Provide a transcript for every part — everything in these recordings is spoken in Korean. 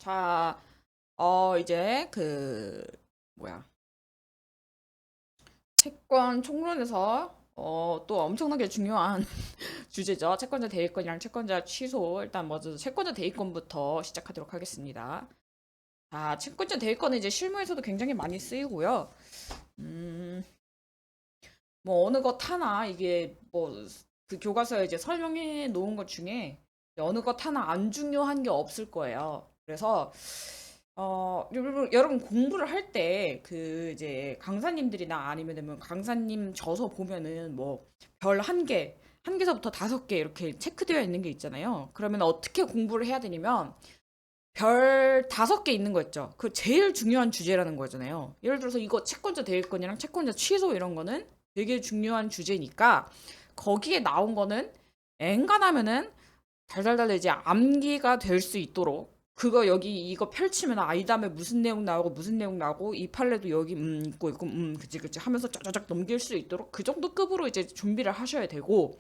자, 이제 뭐야, 채권 총론에서 또 엄청나게 중요한 주제죠. 채권자 대리권이랑 채권자 취소. 일단 먼저 채권자 대리권부터 시작하도록 하겠습니다. 자, 채권자 대리권은 이제 실무에서도 굉장히 많이 쓰이고요. 음, 뭐 어느 것 하나 이게 뭐 그 교과서에 이제 설명해 놓은 것 중에 어느 것 하나 안 중요한 게 없을 거예요. 그래서 여러분 공부를 할 때 그 이제 강사님들이나 아니면은 뭐 강사님 저서 보면은 뭐 별 한 개, 한 개서부터 다섯 개 이렇게 체크되어 있는 게 있잖아요. 그러면 어떻게 공부를 해야 되냐면 별 다섯 개 있는 거 있죠. 그 제일 중요한 주제라는 거잖아요. 예를 들어서 이거 채권자 대리권이랑 채권자 취소 이런 거는 되게 중요한 주제니까 거기에 나온 거는 엔간하면은 달달달 이제 암기가 될 수 있도록 그거 여기 이거 펼치면 이 다음에 무슨 내용 나오고 무슨 내용 나오고 이 판례도 여기 있고 그치 하면서 쫙쫙 넘길 수 있도록 그 정도 급으로 이제 준비를 하셔야 되고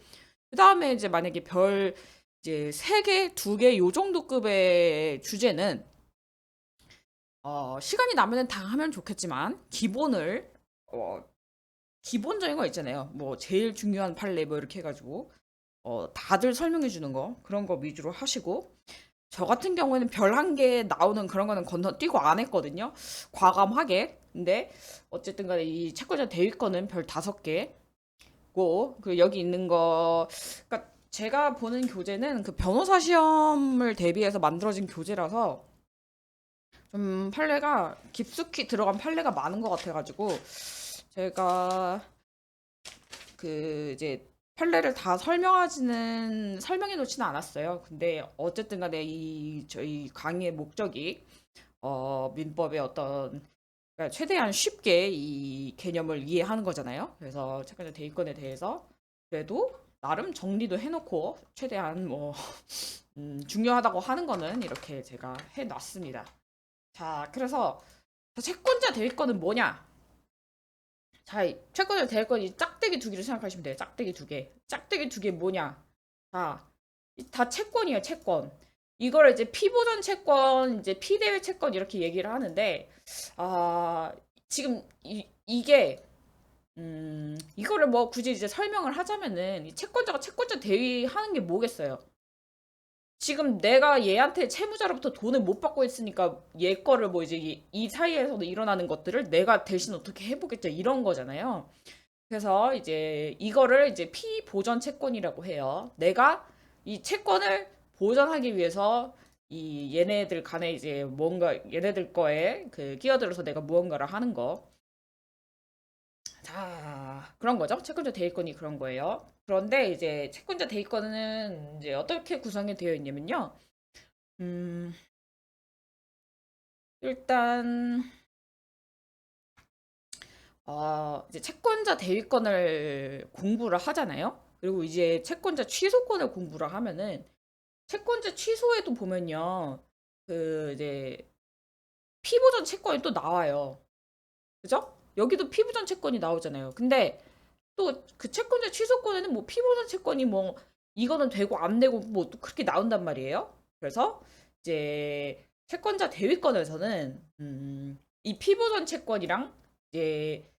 그 다음에 이제 만약에 별 이제 세 개, 두 개 요 정도 급의 주제는 시간이 나면은 다 하면 좋겠지만 기본을 어, 기본적인 거 있잖아요. 뭐 제일 중요한 판례 뭐 이렇게 해가지고 다들 설명해 주는 거 그런 거 위주로 하시고 저 같은 경우에는 별 한 개 나오는 그런 거는 건너뛰고 안 했거든요. 과감하게. 근데 어쨌든 간에 이 채권자 대위권은 별 다섯 개고 그 여기 있는 거 그러니까 제가 보는 교재는 그 변호사 시험을 대비해서 만들어진 교재라서 좀 판례가 깊숙이 들어간 판례가 많은 것 같아가지고 제가 그 이제 판례를 다 설명해 놓지는 않았어요. 근데 어쨌든 간에 이 저희 강의의 목적이 민법의 어떤 그러니까 최대한 쉽게 이 개념을 이해하는 거잖아요. 그래서 채권자 대위권에 대해서 그래도 나름 정리도 해놓고 최대한 뭐 중요하다고 하는 거는 이렇게 제가 해놨습니다. 자, 그래서 채권자 대위권은 뭐냐? 자, 채권자 대위권이 짝대기 두 개를 생각하시면 돼요. 짝대기 두 개. 짝대기 두 개 뭐냐? 자, 다 채권이에요, 채권. 이걸 이제 피보전 채권, 이제 피대외 채권 이렇게 얘기를 하는데, 아, 지금 이게, 이거를 뭐 굳이 이제 설명을 하자면은, 이 채권자가 채권자 대위하는 게 뭐겠어요? 지금 내가 얘한테 채무자로부터 돈을 못 받고 있으니까 얘 거를 뭐 이제 이 사이에서도 일어나는 것들을 내가 대신 어떻게 해보겠죠. 이런 거잖아요. 그래서 이제 이거를 이제 피보전 채권이라고 해요. 내가 이 채권을 보전하기 위해서 이 얘네들 간에 이제 뭔가 얘네들 거에 그 끼어들어서 내가 무언가를 하는 거. 자, 그런 거죠. 채권자 대위권이 그런 거예요. 그런데 이제 채권자 대위권은 이제 어떻게 구성이 되어 있냐면요. 음, 일단 이제 채권자 대위권을 공부를 하잖아요. 그리고 이제 채권자 취소권을 공부를 하면은 채권자 취소에도 보면요. 그 이제 피보전 채권이 또 나와요. 그죠? 여기도 피보전 채권이 나오잖아요. 근데 또 그 채권자 취소권에는 뭐 피보전 채권이 뭐 이거는 되고 안 되고 뭐 또 그렇게 나온단 말이에요. 그래서 이제 채권자 대위권에서는 이 피보전 채권이랑 이제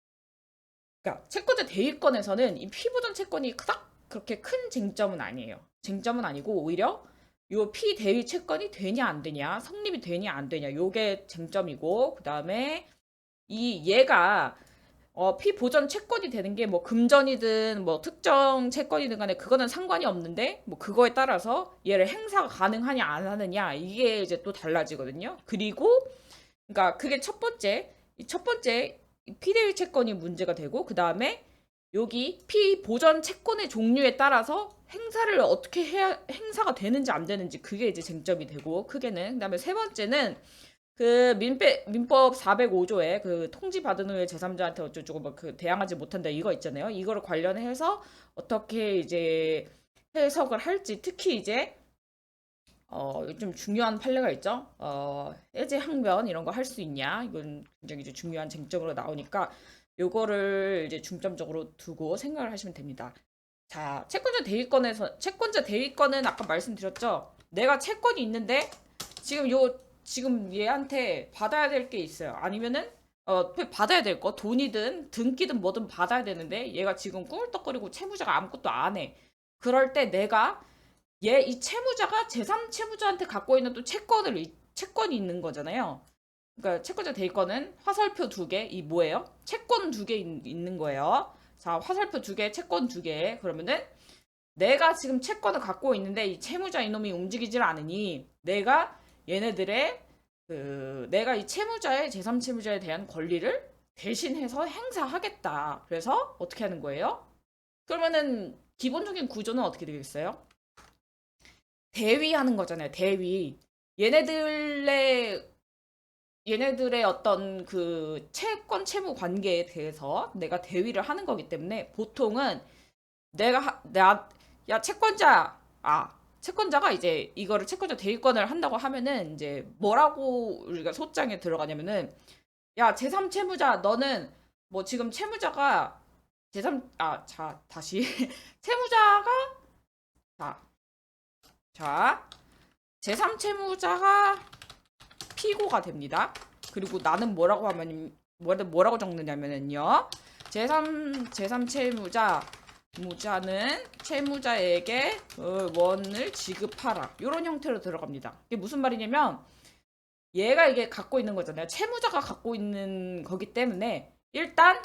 그러니까 채권자 대위권에서는 이 피보전 채권이 그닥 그렇게 큰 쟁점은 아니에요. 쟁점은 아니고 오히려 요 피대위 채권이 되냐 안 되냐, 성립이 되냐 안 되냐, 요게 쟁점이고 그다음에 이 얘가 피보전 채권이 되는 게 뭐 금전이든 뭐 특정 채권이든 간에 그거는 상관이 없는데 뭐 그거에 따라서 얘를 행사가 가능하냐 안 하느냐 이게 이제 또 달라지거든요. 그리고 그러니까 그게 첫 번째 첫 번째 피대위 채권이 문제가 되고 그 다음에 여기 피보전 채권의 종류에 따라서 행사를 어떻게 해야 행사가 되는지 안 되는지 그게 이제 쟁점이 되고 크게는 그다음에 세 번째는 그 민법 405조에 그 통지 받은 후에 제3자한테 어쩌고 막그 대항하지 못한다 이거 있잖아요. 이거를 관련해서 어떻게 이제 해석을 할지 특히 이제 좀 중요한 판례가 있죠. 해제 항변 이런 거 할 수 있냐? 이건 굉장히 이제 중요한 쟁점으로 나오니까 요거를 이제 중점적으로 두고 생각을 하시면 됩니다. 자, 채권자 대위권은 아까 말씀드렸죠. 내가 채권이 있는데 지금 요 지금 얘한테 받아야 될 게 있어요. 아니면은 받아야 될 거, 돈이든 등기든 뭐든 받아야 되는데 얘가 지금 꾸물떡거리고 채무자가 아무것도 안 해. 그럴 때 내가 이 채무자가 제3채무자한테 갖고 있는 또 채권이 있는 거잖아요. 그러니까 채권자 대리권은 화살표 두 개, 이 뭐예요? 채권 두 개 있는 거예요. 자, 화살표 두 개, 채권 두 개. 그러면은 내가 지금 채권을 갖고 있는데 이 채무자 이놈이 움직이질 않으니 내가 얘네들의 내가 이 채무자의 제3채무자에 대한 권리를 대신해서 행사하겠다. 그래서 어떻게 하는 거예요? 그러면은 기본적인 구조는 어떻게 되겠어요? 대위하는 거잖아요. 대위. 얘네들의 어떤 그 채권 채무 관계에 대해서 내가 대위를 하는 거기 때문에 보통은 야, 채권자가 이제 이거를 채권자 대위권을 한다고 하면은 이제 뭐라고 우리가 소장에 들어가냐면은 야, 제3채무자 너는 뭐 지금 채무자가 다시 채무자가 자, 자, 제3채무자가 피고가 됩니다. 그리고 나는 뭐라고 적느냐면은요. 무자는 채무자에게 원을 지급하라. 이런 형태로 들어갑니다. 이게 무슨 말이냐면 얘가 이게 갖고 있는 거잖아요. 채무자가 갖고 있는 거기 때문에 일단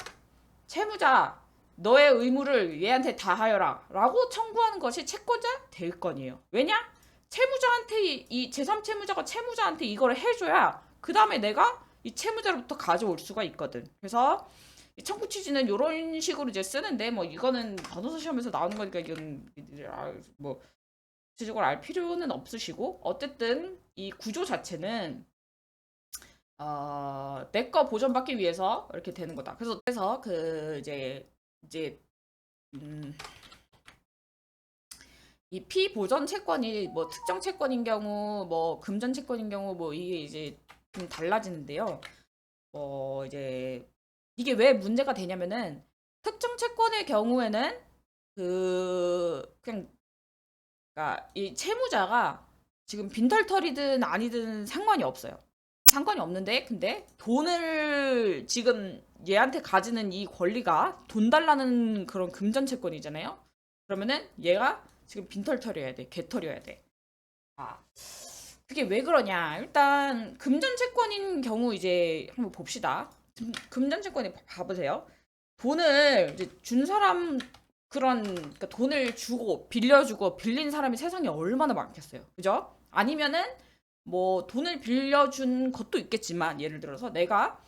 채무자 너의 의무를 얘한테 다하여라 라고 청구하는 것이 채권자 대리권이에요. 왜냐? 채무자한테 이 제3채무자가 채무자한테 이거를 해줘야 그 다음에 내가 이 채무자로부터 가져올 수가 있거든. 그래서 이 청구 취지는 이런 식으로 이제 쓰는데 뭐 이거는 변호사 시험에서 나오는 거니까 이건 뭐 구체적으로 알 필요는 없으시고 어쨌든 이 구조 자체는 내 거 보전받기 위해서 이렇게 되는 거다. 그래서 그 이제 이 피보전 채권이 뭐 특정 채권인 경우 뭐 금전 채권인 경우 뭐 이게 이제 좀 달라지는데요. 이제 이게 왜 문제가 되냐면은 특정 채권의 경우에는 그냥 그러니까 이 채무자가 지금 빈털터리든 아니든 상관이 없어요. 상관이 없는데 근데 돈을 지금 얘한테 가지는 이 권리가 돈 달라는 그런 금전 채권이잖아요. 그러면은 얘가 지금 빈털터리여야 돼. 개털이어야 돼. 그게 왜 그러냐? 일단 금전 채권인 경우 이제 한번 봅시다. 금전 채권에 봐보세요. 돈을 이제 준 사람 그러니까 돈을 주고 빌려주고 빌린 사람이 세상에 얼마나 많겠어요. 그죠? 아니면은 뭐 돈을 빌려준 것도 있겠지만 예를 들어서 내가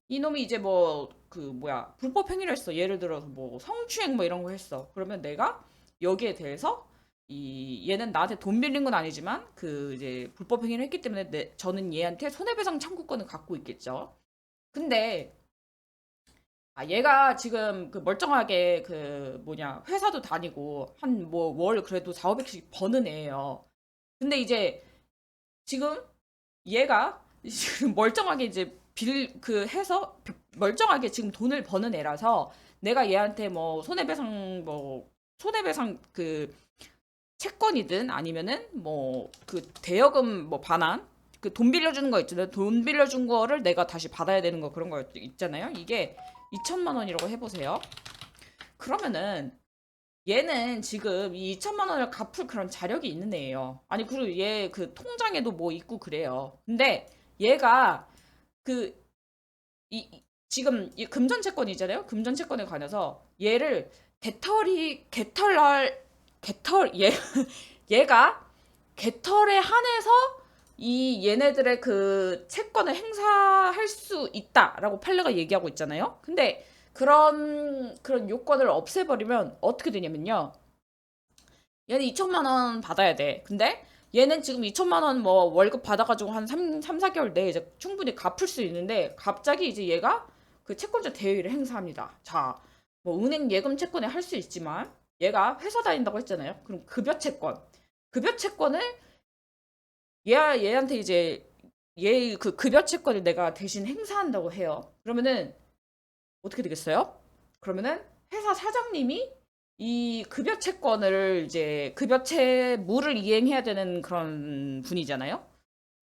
이놈이 이제 불법 행위를 했어. 예를 들어서 뭐 성추행 뭐 이런 거 했어. 그러면 내가 여기에 대해서 얘는 나한테 돈 빌린 건 아니지만 이제 불법 행위를 했기 때문에 저는 얘한테 손해배상 청구권을 갖고 있겠죠. 근데 얘가 지금 멀쩡하게 회사도 다니고 한 뭐 월 그래도 4,500씩 버는 애예요. 근데 이제 지금 얘가 지금 멀쩡하게 이제 해서 멀쩡하게 지금 돈을 버는 애라서 내가 얘한테 뭐 손해배상 채권이든 아니면은 대여금 반환 돈 빌려주는 거 있잖아요. 돈 빌려준 거를 내가 다시 받아야 되는 거 그런 거 있잖아요. 이게 2천만 원이라고 해보세요. 그러면은 얘는 지금 이 2천만 원을 갚을 그런 자력이 있는 애예요. 아니 그리고 얘 통장에도 뭐 있고 그래요. 근데 얘가 지금 이 금전 채권이잖아요. 금전 채권에 관해서 얘를 얘가 개털에 한해서 얘네들의 채권을 행사할 수 있다라고 판례가 얘기하고 있잖아요. 근데 그런 요건을 없애버리면 어떻게 되냐면요. 얘는 2천만 원 받아야 돼. 근데 얘는 지금 2천만 원 월급 받아가지고 한 3, 4개월 내에 이제 충분히 갚을 수 있는데 갑자기 이제 얘가 채권자 대위를 행사합니다. 자, 은행 예금 채권에 할 수 있지만 얘가 회사 다닌다고 했잖아요. 그럼 급여 채권을 얘한테 이제 얘 급여 채권을 내가 대신 행사한다고 해요. 그러면은 어떻게 되겠어요? 그러면은 회사 사장님이 이 급여 채권을 이제 급여 채무를 이행해야 되는 그런 분이잖아요.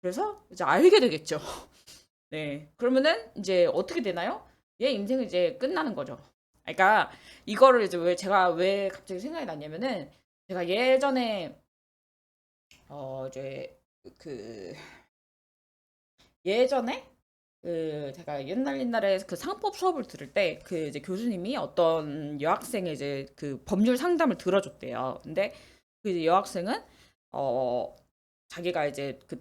그래서 이제 알게 되겠죠. 네. 그러면은 이제 어떻게 되나요? 얘 인생은 이제 끝나는 거죠. 그러니까 이거를 이제 왜 갑자기 생각이 났냐면은 제가 예전에 이제 그 예전에 제가 옛날에 그 상법 수업을 들을 때 그 이제 교수님이 어떤 여학생의 이제 그 법률 상담을 들어줬대요. 근데 그 이제 여학생은 어 자기가 이제 그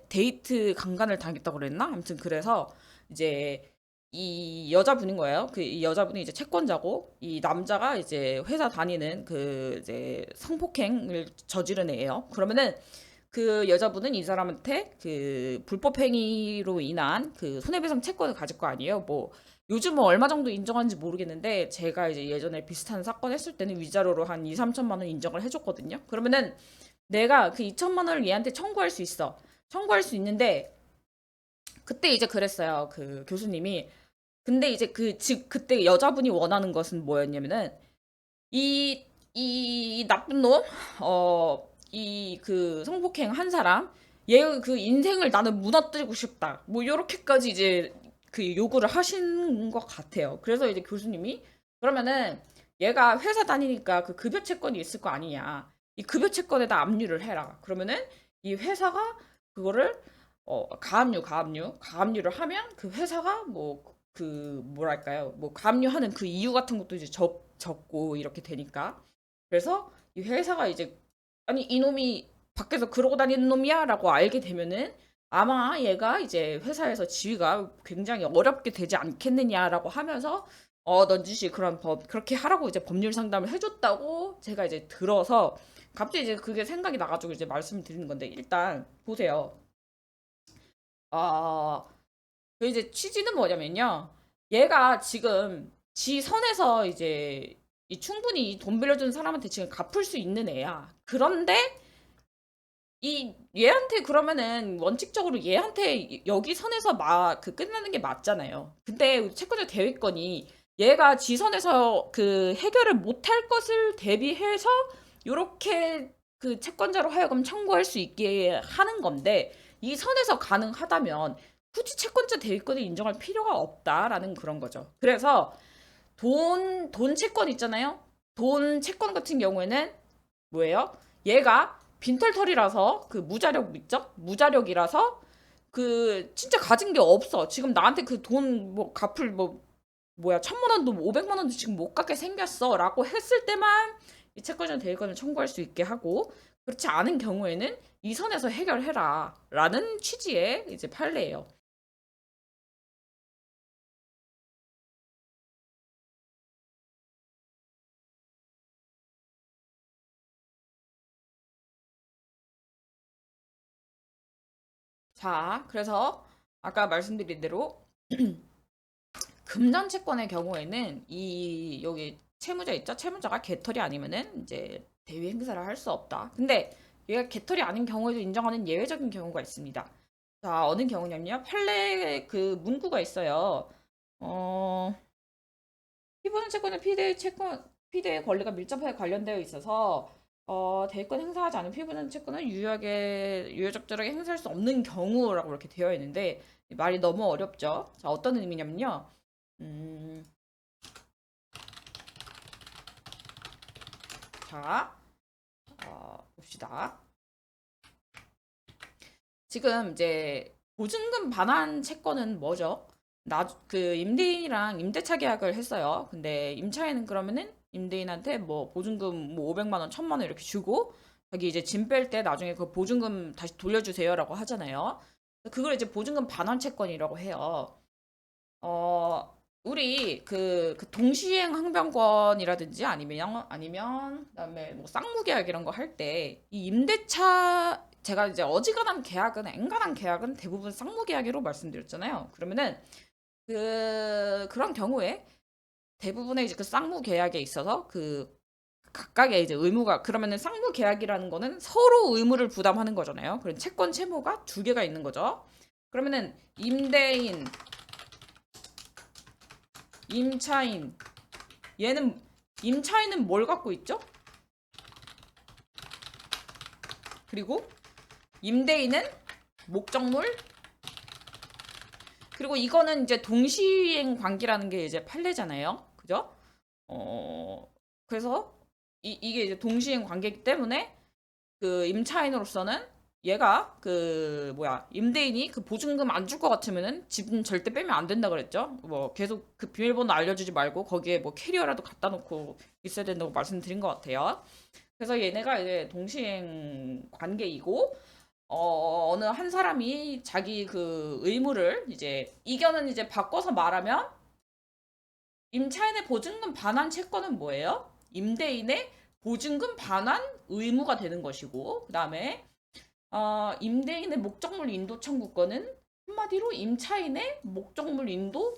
데이트 강간을 당했다고 그랬나? 아무튼 그래서 이제 이 여자분인 거예요. 그 이 여자분이 이제 채권자고 이 남자가 이제 회사 다니는 그 이제 성폭행을 저지른 애예요. 그러면은 그 여자분은 이 사람한테 그 불법 행위로 인한 그 손해배상 채권을 가질 거 아니에요. 뭐 요즘은 얼마 정도 인정하는지 모르겠는데 제가 이제 예전에 비슷한 사건 했을 때는 위자료로 한 2, 3천만 원 인정을 해줬거든요. 그러면은 내가 그 2천만 원을 얘한테 청구할 수 있어. 청구할 수 있는데 그때 이제 그랬어요. 그 교수님이. 근데 이제 그때 여자분이 원하는 것은 뭐였냐면은 이 나쁜 놈, 이 그 성폭행 한 사람, 얘 그 인생을 나는 무너뜨리고 싶다. 뭐 요렇게까지 이제 그 요구를 하신 것 같아요. 그래서 이제 교수님이 그러면은 얘가 회사 다니니까 그 급여 채권이 있을 거 아니냐. 이 급여 채권에다 압류를 해라. 그러면은 이 회사가 그거를 가압류를 하면 그 회사가 뭐 그 뭐랄까요? 뭐 가압류하는 그 이유 같은 것도 이제 적고 이렇게 되니까 그래서 이 회사가 이제 아니 이놈이 밖에서 그러고 다니는 놈이야라고 알게 되면은 아마 얘가 이제 회사에서 지위가 굉장히 어렵게 되지 않겠느냐라고 하면서 넌지시 그런 법 그렇게 하라고 이제 법률 상담을 해줬다고 제가 이제 들어서 갑자기 이제 그게 생각이 나가지고 이제 말씀을 드리는 건데 일단 보세요. 어, 그 이제 취지는 뭐냐면요. 얘가 지금 지 선에서 이제 충분히 이돈 빌려준 사람한테 지금 갚을 수 있는 애야. 그런데 이 얘한테 그러면은 원칙적으로 얘한테 여기 선에서 끝나는 게 맞잖아요. 근데 채권자 대위권이 얘가 지선에서 그 해결을 못할 것을 대비해서 요렇게 그 채권자로 하여금 청구할 수 있게 하는 건데 이 선에서 가능하다면 굳이 채권자 대위권을 인정할 필요가 없다라는 그런 거죠. 그래서 돈 채권 있잖아요. 돈 채권 같은 경우에는 뭐예요? 얘가 빈털털이라서 그 무자력 있죠? 무자력이라서 그 진짜 가진 게 없어. 지금 나한테 그 돈 뭐 갚을 뭐 뭐야 1,000만 원도 500만 원도 지금 못 갚게 생겼어라고 했을 때만 이 채권자 대리권을 청구할 수 있게 하고 그렇지 않은 경우에는 이 선에서 해결해라라는 취지의 이제 판례예요. 자, 그래서 아까 말씀드린 대로 금전 채권의 경우에는 이 여기 채무자 있죠? 채무자가 개털이 아니면은 이제 대위 행사를 할 수 없다. 근데 얘가 개털이 아닌 경우에도 인정하는 예외적인 경우가 있습니다. 자, 어느 경우냐면요. 판례 그 문구가 있어요. 어, 피부는 채권은 피대의 권리가 밀접하게 관련되어 있어서 대권 행사하지 않은 피부는 채권은 유효적절하게 행사할 수 없는 경우라고 이렇게 되어 있는데 말이 너무 어렵죠. 자, 어떤 의미냐면요. 음, 자, 봅시다. 지금 이제 보증금 반환 채권은 뭐죠? 그 임대인이랑 임대차 계약을 했어요. 근데 임차인은 그러면은 임대인한테 뭐 보증금 뭐 500만 원, 1,000만 원 이렇게 주고 자기 이제 짐 뺄 때 나중에 그 보증금 다시 돌려주세요라고 하잖아요. 그걸 이제 보증금 반환 채권이라고 해요. 우리 그 동시행 항변권이라든지 아니면 그다음에 뭐 쌍무계약 이런 거 할 때 이 임대차 제가 이제 어지간한 계약은 엔간한 계약은 대부분 쌍무계약으로 말씀드렸잖아요. 그러면은 그런 경우에 대부분의 이제 그 쌍무계약에 있어서 그 각각의 이제 의무가 그러면은 쌍무계약이라는 거는 서로 의무를 부담하는 거잖아요. 그런 채권 채무가 두 개가 있는 거죠. 그러면은 임차인 얘는 임차인은 뭘 갖고 있죠? 그리고 임대인은 목적물. 그리고 이거는 이제 동시행 관계라는 게 이제 판례잖아요. 그죠? 그래서 이게 이제 동시행 관계이기 때문에 그 임차인으로서는 얘가 그 뭐야 임대인이 그 보증금 안 줄 것 같으면은 집 절대 빼면 안 된다 그랬죠. 뭐 계속 그 비밀번호 알려주지 말고 거기에 뭐 캐리어라도 갖다 놓고 있어야 된다고 말씀드린 것 같아요. 그래서 얘네가 이제 동시행 관계이고 어느 한 사람이 자기 그 의무를 이제 이견은 이제 바꿔서 말하면 임차인의 보증금 반환 채권은 뭐예요? 임대인의 보증금 반환 의무가 되는 것이고 그다음에 임대인의 목적물 인도 청구권은 한마디로 임차인의 목적물 인도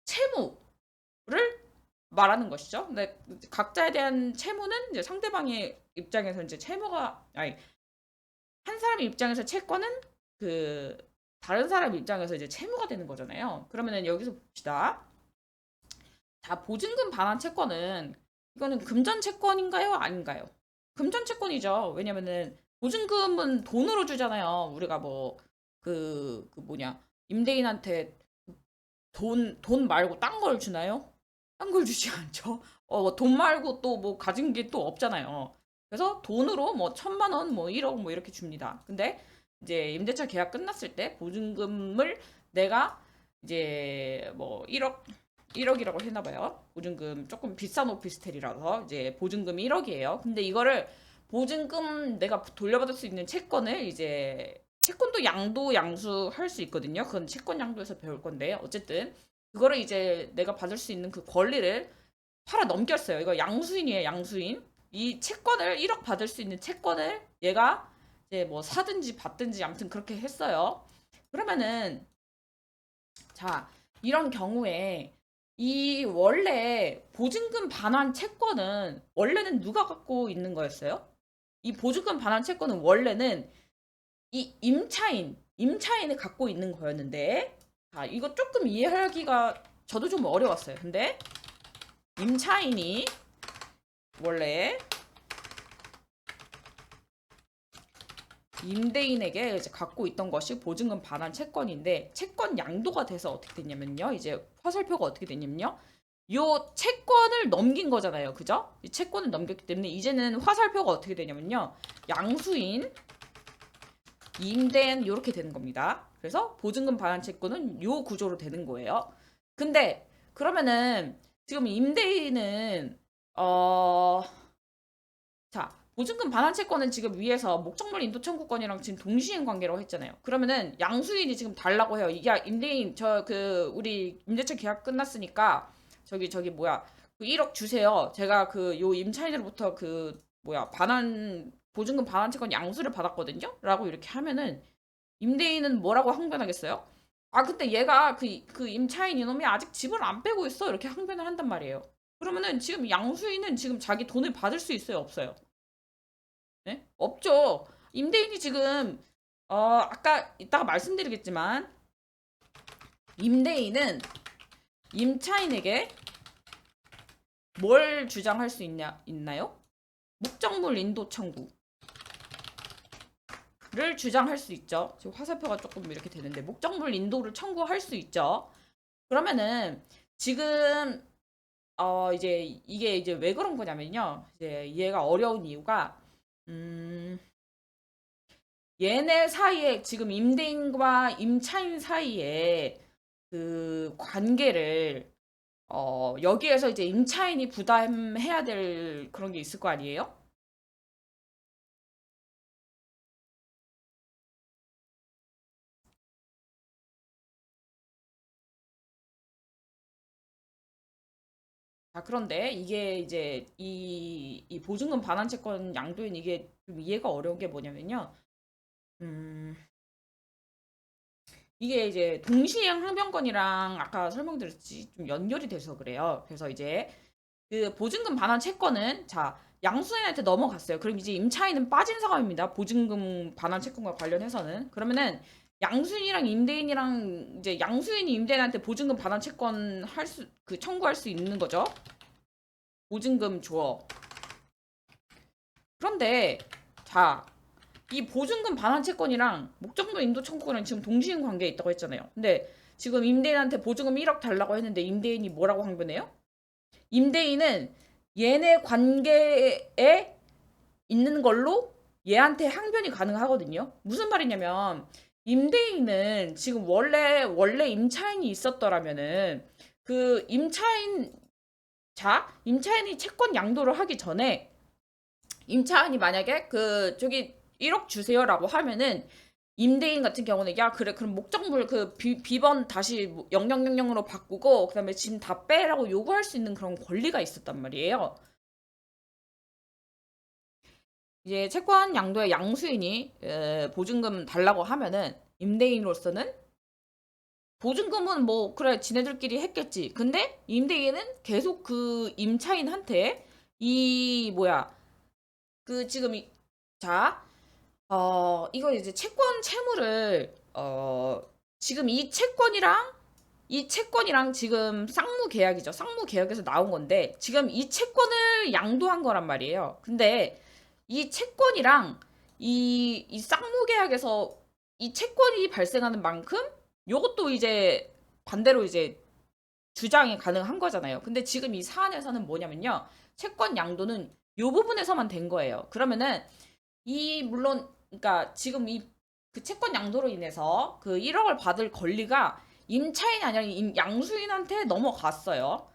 채무를 말하는 것이죠. 근데 각자에 대한 채무는 이제 상대방의 입장에서 이제 채무가 아니 한 사람의 입장에서 채권은 그 다른 사람 입장에서 이제 채무가 되는 거잖아요. 그러면은 여기서 봅시다. 자, 보증금 반환 채권은 이거는 금전 채권인가요? 아닌가요? 금전 채권이죠. 왜냐면은 보증금은 돈으로 주잖아요. 우리가 뭐 그 뭐냐 임대인한테 돈 말고 딴 걸 주나요? 딴 걸 주지 않죠. 돈 말고 또 뭐 가진 게 또 없잖아요. 그래서 돈으로 뭐 1,000만 원, 뭐 1억 뭐 이렇게 줍니다. 근데 이제 임대차 계약 끝났을 때 보증금을 내가 이제 뭐 1억이라고 했나 봐요. 보증금 조금 비싼 오피스텔이라서 이제 보증금이 1억이에요. 근데 이거를 보증금 내가 돌려받을 수 있는 채권을 이제 채권도 양수 할 수 있거든요. 그건 채권 양도에서 배울 건데 어쨌든 그거를 이제 내가 받을 수 있는 그 권리를 팔아 넘겼어요. 이거 양수인이에요, 양수인. 이 채권을 1억 받을 수 있는 채권을 얘가 이제 뭐 사든지 받든지 아무튼 그렇게 했어요. 그러면은 자, 이런 경우에 이 원래 보증금 반환 채권은 원래는 누가 갖고 있는 거였어요? 이 보증금 반환 채권은 원래는 이 임차인이 갖고 있는 거였는데, 자, 이거 조금 이해하기가 저도 좀 어려웠어요. 근데 임차인이 원래 임대인에게 이제 갖고 있던 것이 보증금 반환 채권인데 채권 양도가 돼서 어떻게 됐냐면요. 이제 화살표가 어떻게 됐냐면요. 요 채권을 넘긴 거잖아요. 그죠? 이 채권을 넘겼기 때문에 이제는 화살표가 어떻게 되냐면요. 양수인, 임대인 이렇게 되는 겁니다. 그래서 보증금 반환 채권은 요 구조로 되는 거예요. 근데 그러면은 지금 임대인은 자, 보증금 반환 채권은 지금 위에서 목적물 인도 청구권이랑 지금 동시행 관계라고 했잖아요. 그러면은 양수인이 지금 달라고 해요. 이게 임대인 저 그 우리 임대차 계약 끝났으니까 저기 뭐야 그 1억 주세요. 제가 그 요 임차인으로부터 그 뭐야 반환 보증금 반환 채권 양수를 받았거든요. 라고 이렇게 하면은 임대인은 뭐라고 항변하겠어요? 아 근데 얘가 그 임차인 이놈이 아직 집을 안 빼고 있어 이렇게 항변을 한단 말이에요. 그러면은 지금 양수인은 지금 자기 돈을 받을 수 있어요, 없어요? 네? 없죠. 임대인이 지금 아까 이따가 말씀드리겠지만 임대인은 임차인에게 뭘 주장할 수 있나요? 목적물 인도 청구를 주장할 수 있죠. 지금 화살표가 조금 이렇게 되는데 목적물 인도를 청구할 수 있죠. 그러면은 지금 이제 이게 이제 왜 그런 거냐면요. 이제 이해가 어려운 이유가 얘네 사이에 지금 임대인과 임차인 사이에 그 관계를 여기에서 이제 임차인이 부담해야 될 그런 게 있을 거 아니에요? 자, 그런데 이게 이제 이 보증금 반환 채권 양도인 이게 좀 이해가 어려운 게 뭐냐면요. 음, 이게 이제 동시행 항변권이랑 아까 설명드렸지 좀 연결이 돼서 그래요. 그래서 이제 그 보증금 반환 채권은 자 양수인한테 넘어갔어요. 그럼 이제 임차인은 빠진 상황입니다. 보증금 반환 채권과 관련해서는 그러면은 양수인이랑 임대인이랑 이제 양수인이 임대인한테 보증금 반환 채권 청구할 수 있는 거죠. 보증금 줘. 그런데 자 이 보증금 반환 채권이랑 목적물 인도 청구랑 지금 동시인 관계에 있다고 했잖아요. 근데 지금 임대인한테 보증금 1억 달라고 했는데 임대인이 뭐라고 항변해요? 임대인은 얘네 관계에 있는 걸로 얘한테 항변이 가능하거든요. 무슨 말이냐면 임대인은 지금 원래 임차인이 있었더라면은 그 임차인이 채권 양도를 하기 전에 임차인이 만약에 그 저기 1억 주세요라고 하면은 임대인 같은 경우는 야 그래 그럼 목적물 그 비번 다시 0000으로 바꾸고 그다음에 짐 다 빼라고 요구할 수 있는 그런 권리가 있었단 말이에요. 이제 채권 양도의 양수인이 보증금 달라고 하면은 임대인으로서는 보증금은 뭐 그래 지네들끼리 했겠지. 근데 임대인은 계속 그 임차인한테 이 뭐야 그 지금 자 이거 이제 채권 채무를 지금 이 채권이랑 지금 쌍무 계약이죠. 쌍무 계약에서 나온 건데 지금 이 채권을 양도한 거란 말이에요. 근데 이 채권이랑 이 쌍무 계약에서 이 채권이 발생하는 만큼 요것도 이제 반대로 이제 주장이 가능한 거잖아요. 근데 지금 이 사안에서는 뭐냐면요. 채권 양도는 요 부분에서만 된 거예요. 그러면은 물론 그러니까 지금 이 그 채권 양도로 인해서 그 1억을 받을 권리가 임차인이 아니라 양수인한테 넘어갔어요.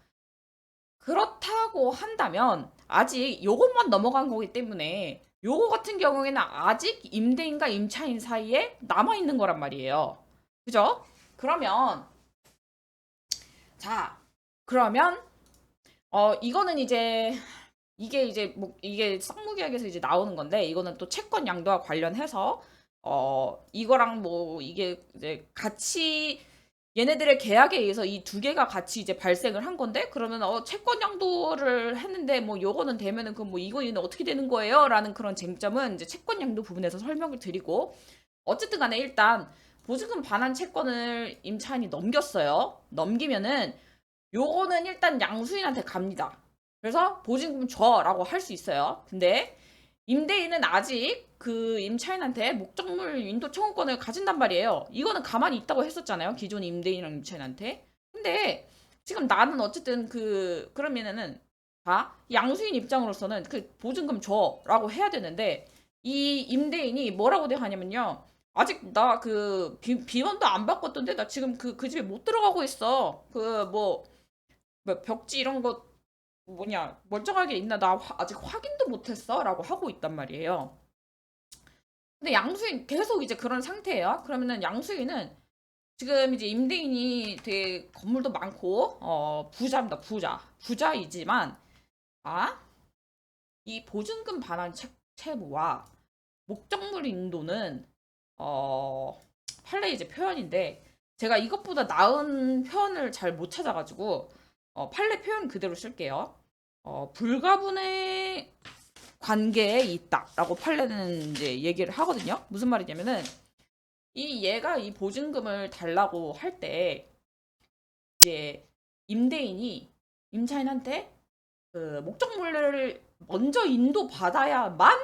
그렇다고 한다면 아직 요것만 넘어간 거기 때문에 요거 같은 경우에는 아직 임대인과 임차인 사이에 남아 있는 거란 말이에요. 그죠? 그러면 자 그러면 이거는 이게 쌍무계약에서 이제 나오는 건데 이거는 또 채권 양도와 관련해서 이거랑 뭐 이게 이제 같이 얘네들의 계약에 의해서 이 두 개가 같이 이제 발생을 한 건데 그러면 채권 양도를 했는데 뭐 요거는 되면은 그 뭐 이거 얘는 어떻게 되는 거예요?라는 그런 쟁점은 이제 채권 양도 부분에서 설명을 드리고 어쨌든 간에 일단 보증금 반환 채권을 임차인이 넘겼어요. 넘기면은 요거는 일단 양수인한테 갑니다. 그래서 보증금 줘라고 할 수 있어요. 근데 임대인은 아직 그 임차인한테 목적물 인도 청구권을 가진단 말이에요. 이거는 가만히 있다고 했었잖아요. 기존 임대인이랑 임차인한테. 근데 지금 나는 어쨌든 그러면은 양수인 입장으로서는 그 보증금 줘라고 해야 되는데 이 임대인이 뭐라고 대하냐면요. 아직 나 그 비원도 안 바꿨던데 나 지금 그 집에 못 들어가고 있어. 뭐 벽지 이런 거 뭐냐 멀쩡하게 있나 나 아직 확인도 못했어 라고 하고 있단 말이에요. 근데 양수인 계속 이제 그런 상태예요. 그러면은 양수인은 지금 이제 임대인이 되게 건물도 많고 부자입니다. 부자이지만 이 보증금 반환 채무와 목적물 인도는 판례 이제 표현인데 제가 이것보다 나은 표현을 잘 못 찾아가지고 판례 표현 그대로 쓸게요. 불가분의 관계에 있다라고 판례는 이제 얘기를 하거든요. 무슨 말이냐면은 얘가 이 보증금을 달라고 할 때 이제 임대인이 임차인한테 그 목적물을 먼저 인도받아야만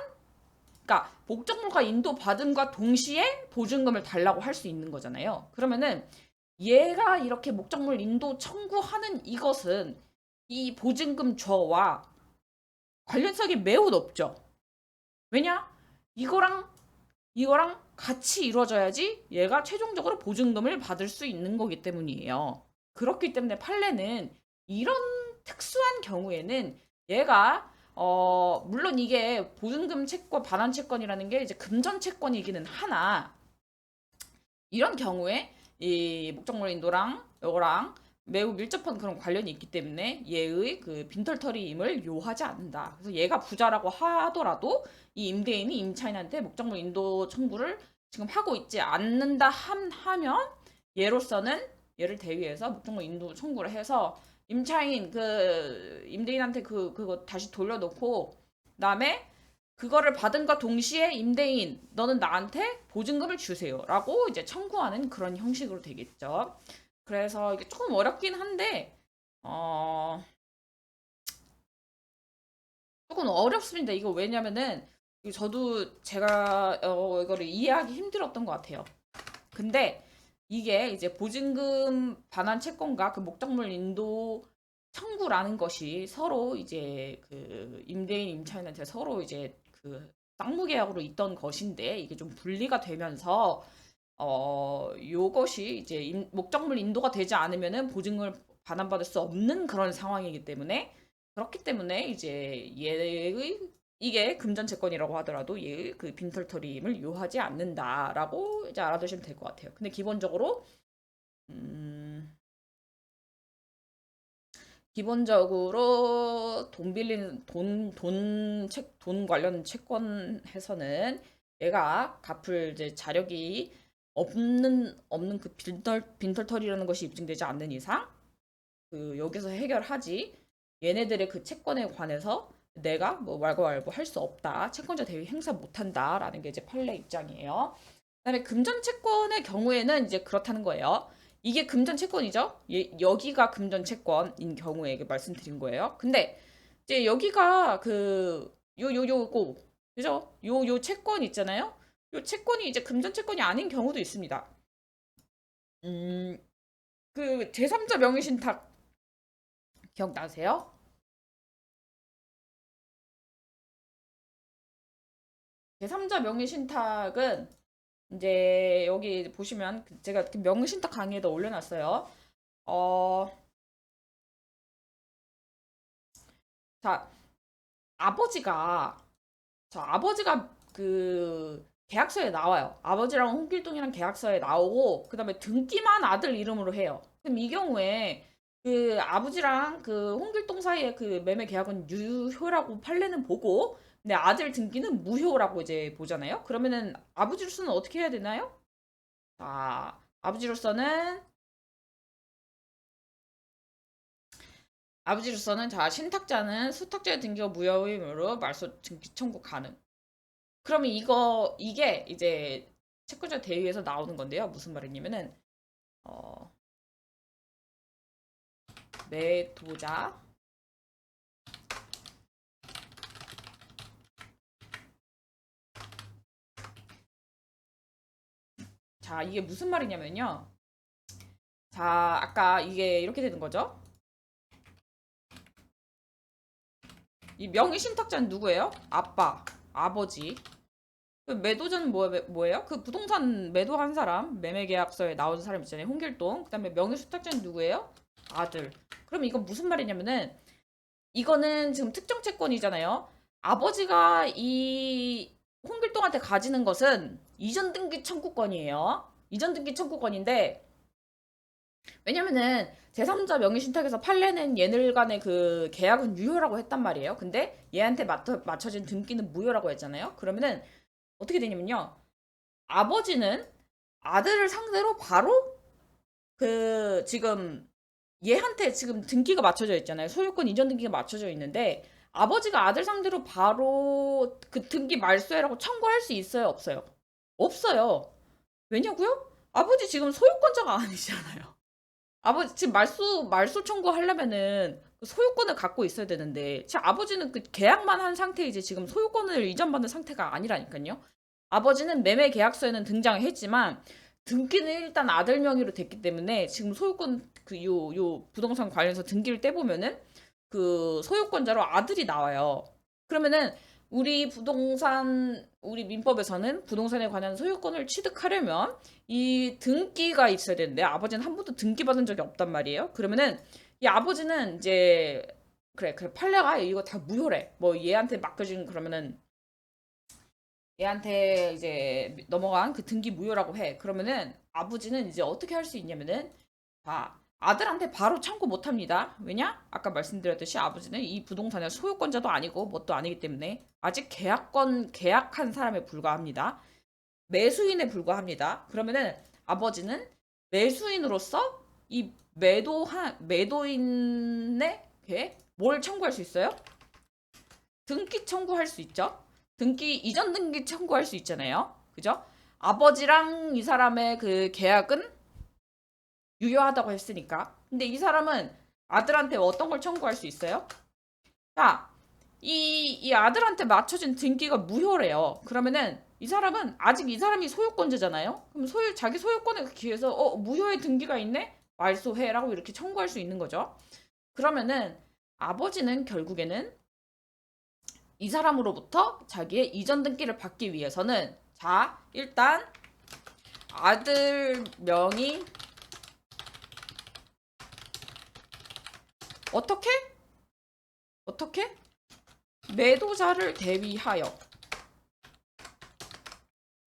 그러니까 목적물과 인도받음과 동시에 보증금을 달라고 할 수 있는 거잖아요. 그러면은 얘가 이렇게 목적물 인도 청구하는 이것은 이 보증금 줘와 관련성이 매우 높죠. 왜냐? 이거랑 같이 이루어져야지 얘가 최종적으로 보증금을 받을 수 있는 거기 때문이에요. 그렇기 때문에 판례는 이런 특수한 경우에는 얘가 물론 이게 보증금 채권 반환 채권이라는 게 이제 금전 채권이기는 하나 이런 경우에 이 목적물 인도랑 이거랑 매우 밀접한 그런 관련이 있기 때문에 얘의 그 빈털터리임을 요하지 않는다. 그래서 얘가 부자라고 하더라도 이 임대인이 임차인한테 목적물 인도 청구를 지금 하고 있지 않는다 하면 얘로서는 얘를 대위해서 목적물 인도 청구를 해서 임차인 그 임대인한테 그거 다시 돌려놓고 그다음에 그거를 받은과 동시에 임대인 너는 나한테 보증금을 주세요라고 이제 청구하는 그런 형식으로 되겠죠. 그래서 이게 조금 어렵긴 한데 조금 어렵습니다. 이거 왜냐면은 저도 제가 이거를 이해하기 힘들었던 것 같아요. 근데 이게 이제 보증금 반환 채권과 그 목적물 인도 청구라는 것이 서로 이제 그 임대인 임차인한테 서로 이제 그 쌍무계약으로 있던 것인데 이게 좀 분리가 되면서 요것이 이제 목적물 인도가 되지 않으면은 보증을 반환받을 수 없는 그런 상황이기 때문에 그렇기 때문에 이제 얘의 이게 금전채권이라고 하더라도 얘의 그 빈털터림을 요하지 않는다라고 이제 알아두시면 될 것 같아요. 근데 음, 기본적으로 돈 빌리는 돈 관련 채권에서는 얘가 갚을 이제 자력이 없는 그 빈털터리라는 것이 입증되지 않는 이상 그 여기서 해결하지 얘네들의 그 채권에 관해서 내가 뭐 말고 할 수 없다. 채권자 대위 행사 못 한다라는 게 이제 판례 입장이에요. 그다음에 금전 채권의 경우에는 이제 그렇다는 거예요. 이게 금전 채권이죠. 여기가 금전 채권인 경우에 이게 말씀드린 거예요. 근데 이제 여기가 그 요거 그죠? 요 채권 있잖아요. 요 채권이 이제 금전 채권이 아닌 경우도 있습니다. 음, 그 제3자 명의신탁 기억나세요? 제3자 명의신탁은 이제 여기 보시면 제가 그 명의신탁 강의에도 올려놨어요. 어, 자, 아버지가, 아버지가 그 계약서에 나와요. 아버지랑 홍길동이랑 계약서에 나오고, 그 다음에 등기만 아들 이름으로 해요. 그럼 이 경우에 그 아버지랑 그 홍길동 사이의 그 매매 계약은 유효라고 판례는 보고, 근데 아들 등기는 무효라고 이제 보잖아요. 그러면은 아버지로서는 어떻게 해야 되나요? 자, 아버지로서는 자, 신탁자는 수탁자의 등기가 무효이므로 말소 등기 청구 가능. 그러면 이게 이제 채권자 대위에서 나오는 건데요. 무슨 말이냐면은 어, 매도자 자, 이게 무슨 말이냐면요. 자, 아까 이게 이렇게 되는 거죠. 이 명의 신탁자는 누구예요? 아빠, 아버지. 그 매도자는 뭐예요? 그 부동산 매도한 사람, 매매계약서에 나온 사람 있잖아요. 홍길동. 그다음에 명의수탁자는 누구예요? 아들. 그럼 이건 무슨 말이냐면은 이거는 지금 특정 채권이잖아요. 아버지가 이 홍길동한테 가지는 것은 이전 등기 청구권이에요. 이전 등기 청구권인데 왜냐면은 제3자 명의신탁에서 판례는 얘들 간의 그 계약은 유효라고 했단 말이에요. 근데 얘한테 맞춰진 등기는 무효라고 했잖아요. 그러면은 어떻게 되냐면요. 아버지는 아들을 상대로 바로 그 지금 얘한테 지금 등기가 맞춰져 있잖아요. 소유권 이전 등기가 맞춰져 있는데 아버지가 아들 상대로 바로 그 등기 말소해라고 청구할 수 있어요, 없어요? 없어요. 왜냐고요? 아버지 지금 소유권자가 아니잖아요. 아버지 지금 말소 청구하려면은 그 소유권을 갖고 있어야 되는데 제 아버지는 그 계약만 한 상태에 이제 지금 소유권을 이전받는 상태가 아니라니까요. 아버지는 매매 계약서에는 등장을 했지만 등기는 일단 아들 명의로 됐기 때문에 지금 소유권 그 요 부동산 관련해서 등기를 떼보면은 그 소유권자로 아들이 나와요. 그러면은 우리 민법에서는 부동산에 관한 소유권을 취득하려면 이 등기가 있어야 되는데 아버지는 한 번도 등기 받은 적이 없단 말이에요. 그러면은 이 아버지는 이제 그래 판례가 이거 다 무효래. 뭐 얘한테 맡겨진 그러면은 얘한테 이제 넘어간 그 등기 무효라고 해. 그러면은 아버지는 이제 어떻게 할 수 있냐면은 아들한테 바로 청구 못 합니다. 왜냐? 아까 말씀드렸듯이 아버지는 이 부동산의 소유권자도 아니고 뭣도 아니기 때문에 아직 계약한 사람에 불과합니다. 매수인에 불과합니다. 그러면은 아버지는 매수인으로서 이 매도인에게 뭘 청구할 수 있어요? 등기 청구할 수 있죠. 이전 등기 청구할 수 있잖아요. 그죠? 아버지랑 이 사람의 그 계약은 유효하다고 했으니까. 근데 이 사람은 아들한테 어떤 걸 청구할 수 있어요? 자, 이 아들한테 맞춰진 등기가 무효래요. 그러면은 이 사람은 아직 이 사람이 소유권자잖아요. 그럼 자기 소유권에 기해서 무효의 등기가 있네? 말소해라고 이렇게 청구할 수 있는 거죠. 그러면은 아버지는 결국에는 이 사람으로부터 자기의 이전 등기를 받기 위해서는 자, 일단 아들 명의 어떻게 매도자를 대위하여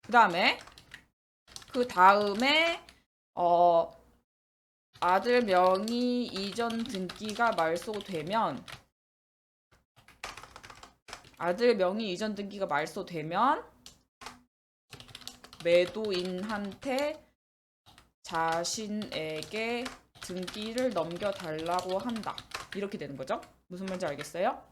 그 다음에 아들 명의 이전 등기가 말소되면 매도인한테 자신에게 등기를 넘겨달라고 한다. 이렇게 되는 거죠. 무슨 말인지 알겠어요?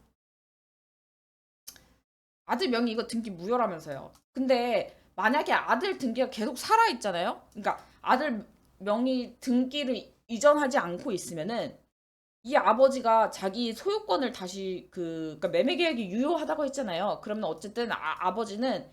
아들 명의 이거 등기 무효라면서요. 근데 만약에 아들 등기가 계속 살아있잖아요. 그러니까 아들 명의 등기를 이전하지 않고 있으면은 이 아버지가 자기 소유권을 다시 그러니까 매매 계약이 유효하다고 했잖아요. 그러면 어쨌든 아버지는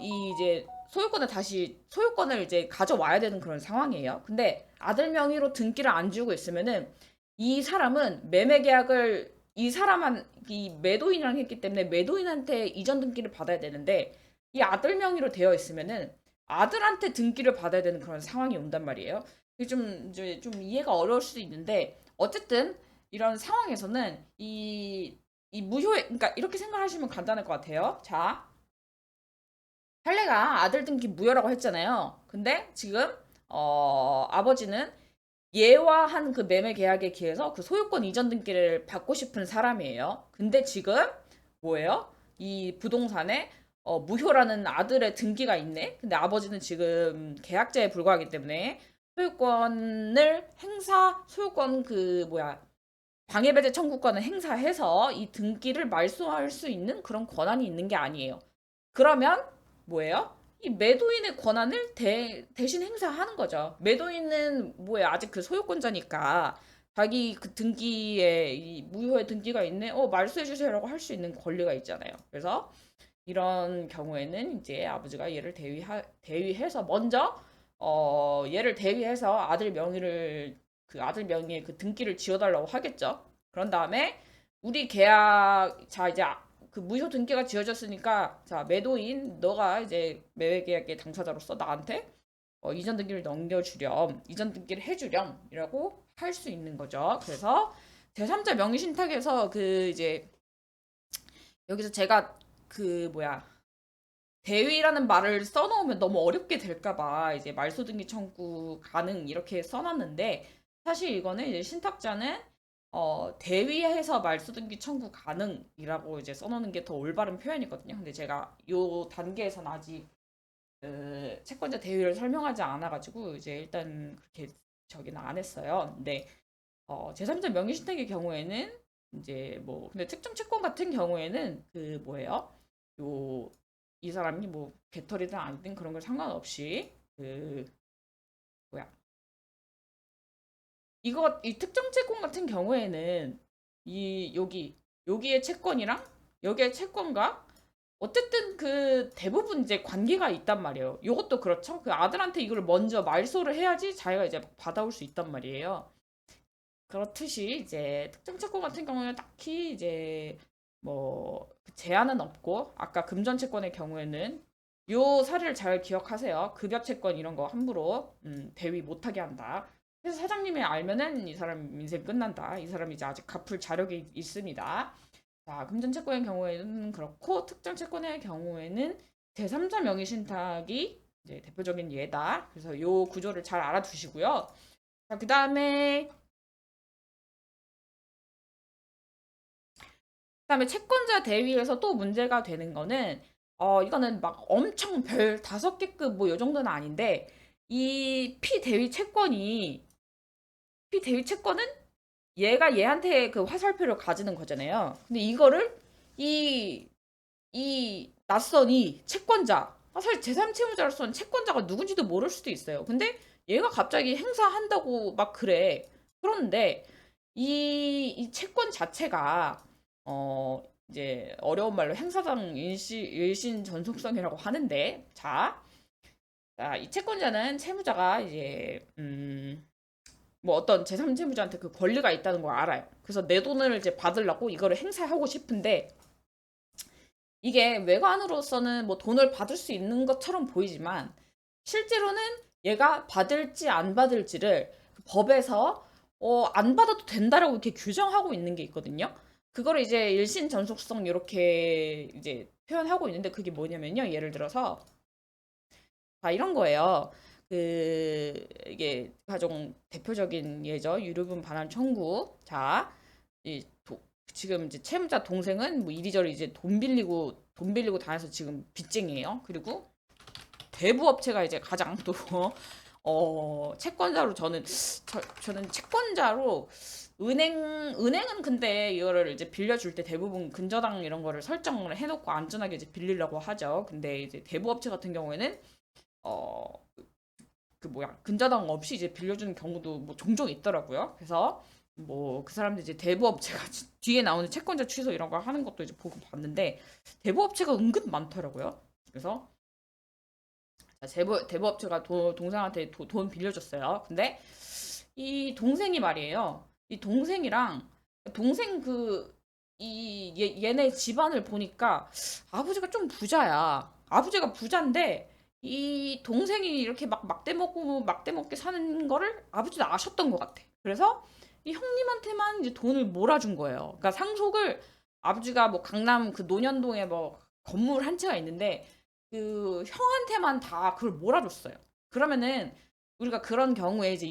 이 이제 소유권을 이제 가져와야 되는 그런 상황이에요. 근데 아들 명의로 등기를 안 지우고 있으면은 이 사람은 매매 계약을 이 매도인이랑 했기 때문에 매도인한테 이전 등기를 받아야 되는데 이 아들 명의로 되어 있으면은 아들한테 등기를 받아야 되는 그런 상황이 온단 말이에요. 이게 좀 이해가 어려울 수도 있는데 어쨌든 이런 상황에서는 이 무효의 그러니까 이렇게 생각하시면 간단할 것 같아요. 자, 할례가 아들 등기 무효라고 했잖아요. 근데 지금 아버지는 얘와 한 그 매매 계약에 기해서 그 소유권 이전 등기를 받고 싶은 사람이에요. 근데 지금 뭐예요? 이 부동산에 무효라는 아들의 등기가 있네. 근데 아버지는 지금 계약자에 불과하기 때문에 소유권 방해배제 청구권을 행사해서 이 등기를 말소할 수 있는 그런 권한이 있는 게 아니에요. 그러면 뭐예요? 이 매도인의 권한을 대신 행사하는 거죠. 매도인은 아직 그 소유권자니까 자기 그 등기에 이 무효의 등기가 있네. 말소해 주세요라고 할 수 있는 권리가 있잖아요. 그래서 이런 경우에는 이제 아버지가 얘를 대위해서 먼저 얘를 대위해서 아들 명의의 그 등기를 지어달라고 하겠죠. 그런 다음에 우리 계약 자 이제 그 무효 등기가 지어졌으니까 자 매도인 너가 이제 매매 계약의 당사자로서 나한테 이전 등기를 이전 등기를 해주렴이라고 할 수 있는 거죠. 그래서 제3자 명의 신탁에서 그 이제 여기서 제가 대위라는 말을 써놓으면 너무 어렵게 될까봐 이제 말소 등기 청구 가능 이렇게 써놨는데 사실 이거는 이제 신탁자는 대위해서 말소 등기 청구 가능이라고 이제 써놓는 게 더 올바른 표현이거든요. 근데 제가 요 단계에서는 아직 채권자 대위를 설명하지 않아가지고 이제 일단 그렇게 저기는 안 했어요. 근데 제3자 명의 신탁의 경우에는 이제 근데 특정 채권 같은 경우에는 이 사람이 개털이든 아니든 그런 걸 상관없이 이 특정 채권 같은 경우에는 여기의 채권이랑 여기의 채권과 어쨌든 그 대부분 이제 관계가 있단 말이에요. 이것도 그렇죠. 그 아들한테 이걸 먼저 말소를 해야지 자기가 이제 받아올 수 있단 말이에요. 그렇듯이 이제 특정 채권 같은 경우는 딱히 이제 제한은 없고 아까 금전 채권의 경우에는 요 사례를 잘 기억하세요. 급여 채권 이런 거 함부로 대위 못하게 한다. 그래서 사장님이 알면은 이 사람 인생 끝난다. 이 사람이 이제 아직 갚을 자력이 있습니다. 자, 금전 채권의 경우에는 그렇고 특정 채권의 경우에는 제3자 명의 신탁이 이제 대표적인 예다. 그래서 요 구조를 잘 알아두시고요. 자, 그다음에 채권자 대위에서 또 문제가 되는 거는 이거는 막 엄청 별 5개급 요 정도는 아닌데 이 피대위 채권은 얘가 얘한테 그 화살표를 가지는 거잖아요. 근데 이거를 이 낯선 이 채권자 사실 제3채무자로서는 채권자가 누군지도 모를 수도 있어요. 근데 얘가 갑자기 행사한다고 막 그래. 그런데 이 채권 자체가 이제 어려운 말로 행사상 일신 전속성이라고 하는데, 자, 이 채권자는 채무자가 이제 뭐 어떤 제3 채무자한테 그 권리가 있다는 걸 알아요. 그래서 내 돈을 이제 받으려고 이거를 행사하고 싶은데, 이게 외관으로서는 뭐 돈을 받을 수 있는 것처럼 보이지만 실제로는 얘가 받을지 안 받을지를 법에서 안 받아도 된다라고 이렇게 규정하고 있는 게 있거든요. 그거를 이제 일신 전속성 이렇게 이제 표현하고 있는데, 그게 뭐냐면요. 예를 들어서 이런 거예요. 이게 가장 대표적인 예죠. 유류분 반환 청구. 이 지금 이제 채무자 동생은 뭐 이리저리 이제 돈 빌리고 다녀서 지금 빚쟁이에요. 그리고 대부업체가 이제 가장 또 채권자로 저는 채권자로 은행은 근데 이거를 이제 빌려줄 때 대부분 근저당 이런 거를 설정을 해놓고 안전하게 이제 빌리려고 하죠. 근데 이제 대부업체 같은 경우에는 어 근저당 없이 이제 빌려주는 경우도 뭐 종종 있더라고요. 그래서 뭐 그 사람들 이제 대부업체가 뒤에 나오는 채권자 취소 이런 거 하는 것도 이제 보고 봤는데, 대부업체가 은근 많더라고요. 그래서 대부업체가 동생한테 돈 빌려줬어요. 근데 이 동생이 말이에요. 이 동생이랑 동생 얘네 집안을 보니까 아버지가 좀 부자야. 아버지가 부자인데 이 동생이 이렇게 막 막대 먹게 사는 거를 아버지도 아셨던 것 같아. 그래서 이 형님한테만 이제 돈을 몰아준 거예요. 그러니까 상속을 아버지가 뭐 강남 그 논현동에 뭐 건물 한 채가 있는데 그 형한테만 다 그걸 몰아줬어요. 그러면은 우리가 그런 경우에 이제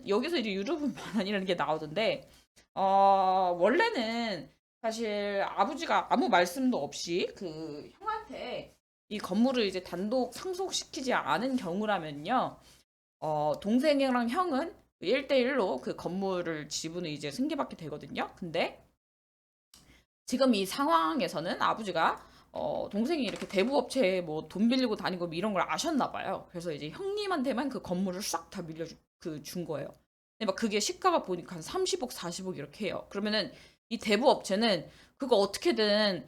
여기서 이제 유류분 반환이라는 게 나오던데, 원래는 사실 아버지가 아무 말씀도 없이 그 형한테 이 건물을 이제 단독 상속시키지 않은 경우라면요, 동생이랑 형은 1대1로 그 건물을 지분을 이제 승계받게 되거든요. 근데 지금 이 상황에서는 아버지가 동생이 이렇게 대부업체에 뭐 돈 빌리고 다니고 뭐 이런 걸 아셨나 봐요. 그래서 이제 형님한테만 그 건물을 싹 다 준 거예요. 근데 막 그게 시가가 보니까 한 30억, 40억 이렇게 해요. 그러면은 이 대부업체는 그거 어떻게든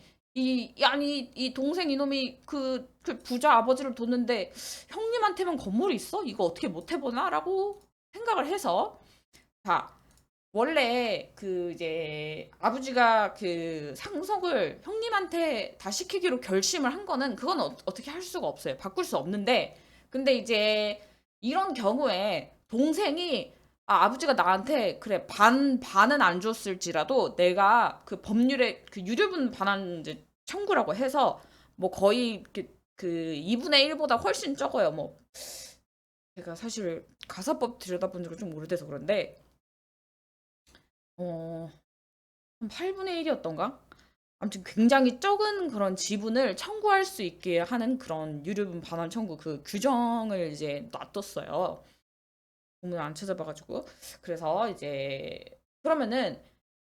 아니 이 동생 이놈이 그 부자 아버지를 뒀는데 형님한테만 건물이 있어? 이거 어떻게 못 해보나라고 생각을 해서, 자, 원래 그 이제 아버지가 그 상속을 형님한테 다 시키기로 결심을 한 거는 그건 어떻게 할 수가 없어요. 바꿀 수 없는데, 근데 이제 이런 경우에 동생이 아버지가 나한테 그래 반은 안 줬을지라도 내가 그 법률에 그 유류분 반환 이제 청구라고 해서 뭐 거의 그 2분의 1보다 훨씬 적어요. 뭐 제가 사실 가사법 들여다본 지가 좀 오래돼서 그런데 어, 한 8분의 1이었던가? 아무튼 굉장히 적은 그런 지분을 청구할 수 있게 하는 그런 유류분 반환 청구 그 규정을 이제 놔뒀어요. 본문 안 찾아봐가지고. 그래서 이제 그러면은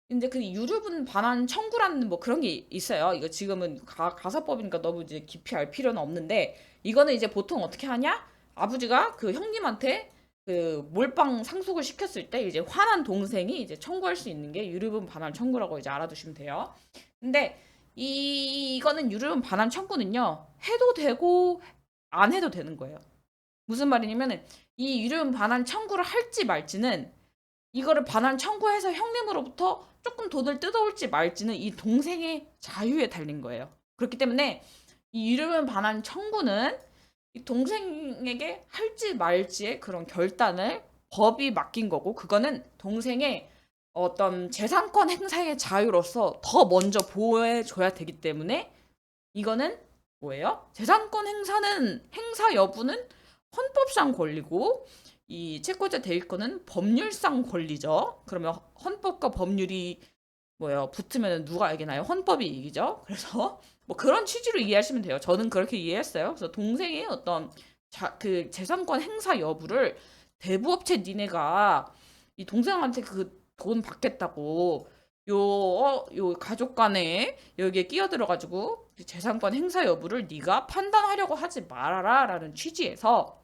이제 그 유류분 반환 청구라는 뭐 그런 게 있어요. 이거 지금은 가사법이니까 너무 이제 깊이 알 필요는 없는데, 이거는 이제 보통 어떻게 하냐? 아버지가 그 형님한테 그 몰빵 상속을 시켰을 때 이제 화난 동생이 이제 청구할 수 있는 게 유류분 반환 청구라고 이제 알아두시면 돼요. 근데 이거는 유류분 반환 청구는요, 해도 되고 안 해도 되는 거예요. 무슨 말이냐면은 이 유류분 반환 청구를 할지 말지는, 이거를 반환 청구해서 형님으로부터 조금 돈을 뜯어올지 말지는 이 동생의 자유에 달린 거예요. 그렇기 때문에 이 유류분 반환 청구는 이 동생에게 할지 말지의 그런 결단을 법이 맡긴 거고, 그거는 동생의 어떤 재산권 행사의 자유로서 더 먼저 보호해줘야 되기 때문에, 이거는 뭐예요? 재산권 행사 여부는 헌법상 권리고 이 채권자 대위권은 법률상 권리죠. 그러면 헌법과 법률이 뭐예요? 붙으면 누가 이기나요? 헌법이 이기죠. 그래서 뭐 그런 취지로 이해하시면 돼요. 저는 그렇게 이해했어요. 그래서 동생의 어떤 그 재산권 행사 여부를 대부업체 니네가 이 동생한테 그 돈 받겠다고 요 가족 간에 여기에 끼어들어가지고 재산권 행사 여부를 네가 판단하려고 하지 말아라라는 취지에서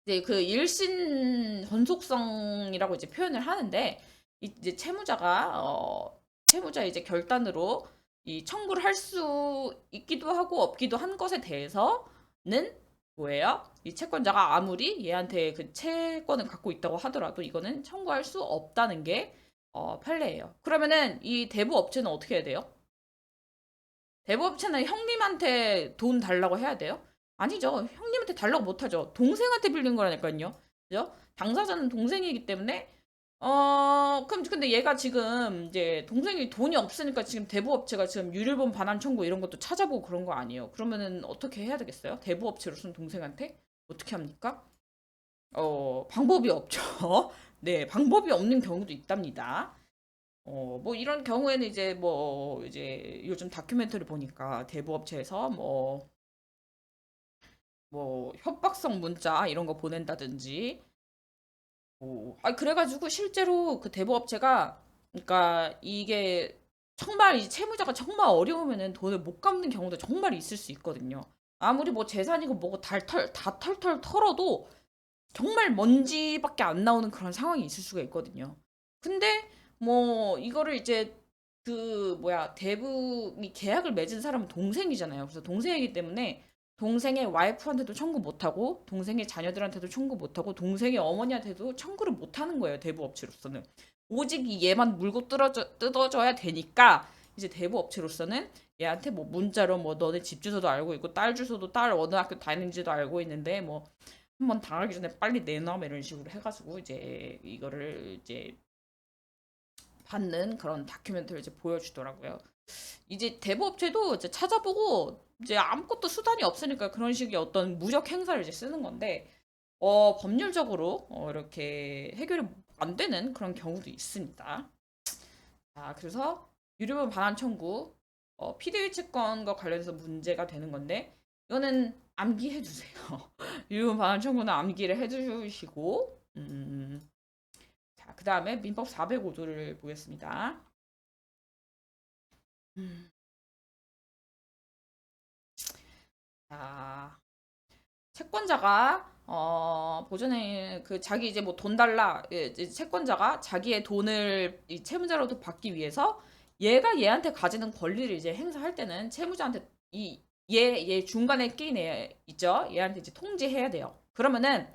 이제 그 일신 전속성이라고 이제 표현을 하는데, 이제 채무자 이제 결단으로 이 청구를 할 수 있기도 하고 없기도 한 것에 대해서는 뭐예요? 이 채권자가 아무리 얘한테 그 채권을 갖고 있다고 하더라도 이거는 청구할 수 없다는 게 판례예요. 그러면은 이 대부업체는 어떻게 해야 돼요? 대부업체는 형님한테 돈 달라고 해야 돼요? 아니죠. 형님한테 달라고 못하죠. 동생한테 빌린 거라니까요. 그죠? 당사자는 동생이기 때문에 그럼 근데 얘가 지금 이제 동생이 돈이 없으니까 지금 대부업체가 지금 유류분 반환 청구 이런 것도 찾아보고 그런 거 아니에요. 그러면은 어떻게 해야 되겠어요? 대부업체로서는 동생한테 어떻게 합니까? 방법이 없죠. 네, 방법이 없는 경우도 있답니다. 뭐 이런 경우에는 이제 뭐 이제 요즘 다큐멘터리 보니까 대부업체에서 뭐 협박성 문자 이런 거 보낸다든지 그래가지고 실제로 그 대부업체가 그러니까 이게 정말 이 채무자가 정말 어려우면은 돈을 못 갚는 경우도 정말 있을 수 있거든요. 아무리 뭐 재산이고 뭐고 다 털털 털어도 정말 먼지밖에 안 나오는 그런 상황이 있을 수가 있거든요. 근데 뭐 이거를 이제 그 뭐야 대부 이 계약을 맺은 사람은 동생이잖아요. 그래서 동생이기 때문에 동생의 와이프한테도 청구 못하고 동생의 자녀들한테도 청구 못하고 동생의 어머니한테도 청구를 못하는 거예요. 대부업체로서는 오직 이 얘만 물고 뜯어져야 되니까 이제 대부업체로서는 얘한테 뭐 문자로 뭐 너네 집 주소도 알고 있고 딸 주소도 딸 어느 학교 다니는지도 알고 있는데 뭐 한번 당하기 전에 빨리 내놔 뭐 이런 식으로 해가지고 이제 이거를 이제 받는 그런 다큐멘터리를 이제 보여주더라고요. 이제 대부업체도 이제 찾아보고 이제 아무것도 수단이 없으니까 그런 식의 어떤 무력 행사를 이제 쓰는 건데 법률적으로 이렇게 해결이 안 되는 그런 경우도 있습니다. 자, 그래서 유류분 반환 청구 피대위 채권과 관련해서 문제가 되는 건데 이거는 암기해 주세요. 유류분 반환 청구는 암기를 해주시고 자, 그 다음에 민법 405조를 보겠습니다. 음, 자, 채권자가 보전에 그 자기 이제 뭐 돈 달라 이제 채권자가 자기의 돈을 이 채무자로부터 받기 위해서 얘가 얘한테 가지는 권리를 이제 행사할 때는 채무자한테 얘 중간에 끼인 애 있죠? 얘한테 이제 통지해야 돼요. 그러면은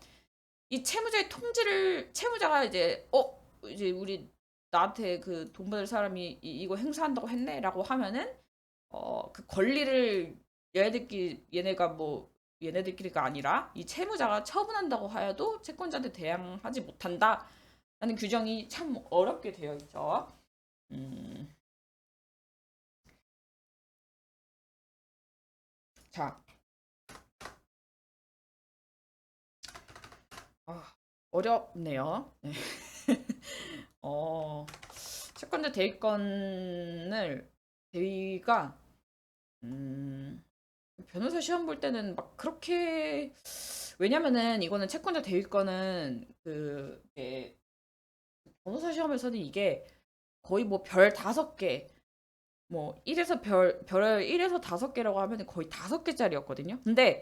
이 채무자의 통지를 채무자가 이제 우리 나한테 그 돈 받을 사람이 이거 행사한다고 했네라고 하면은 그 권리를 얘네가 뭐 얘네들끼리가 아니라 이 채무자가 처분한다고 하여도 채권자한테 대항하지 못한다라는 규정이 참 어렵게 되어 있죠. 음, 자, 어렵네요. 네. 어, 채권자 대위권을 대위가 음, 변호사 시험 볼 때는 막 그렇게 왜냐면은 이거는 채권자 대위권은 변호사 시험에서는 이게 거의 뭐 별 5개 뭐 1에서 별 1에서 5개라고 하면 거의 5개짜리였거든요. 근데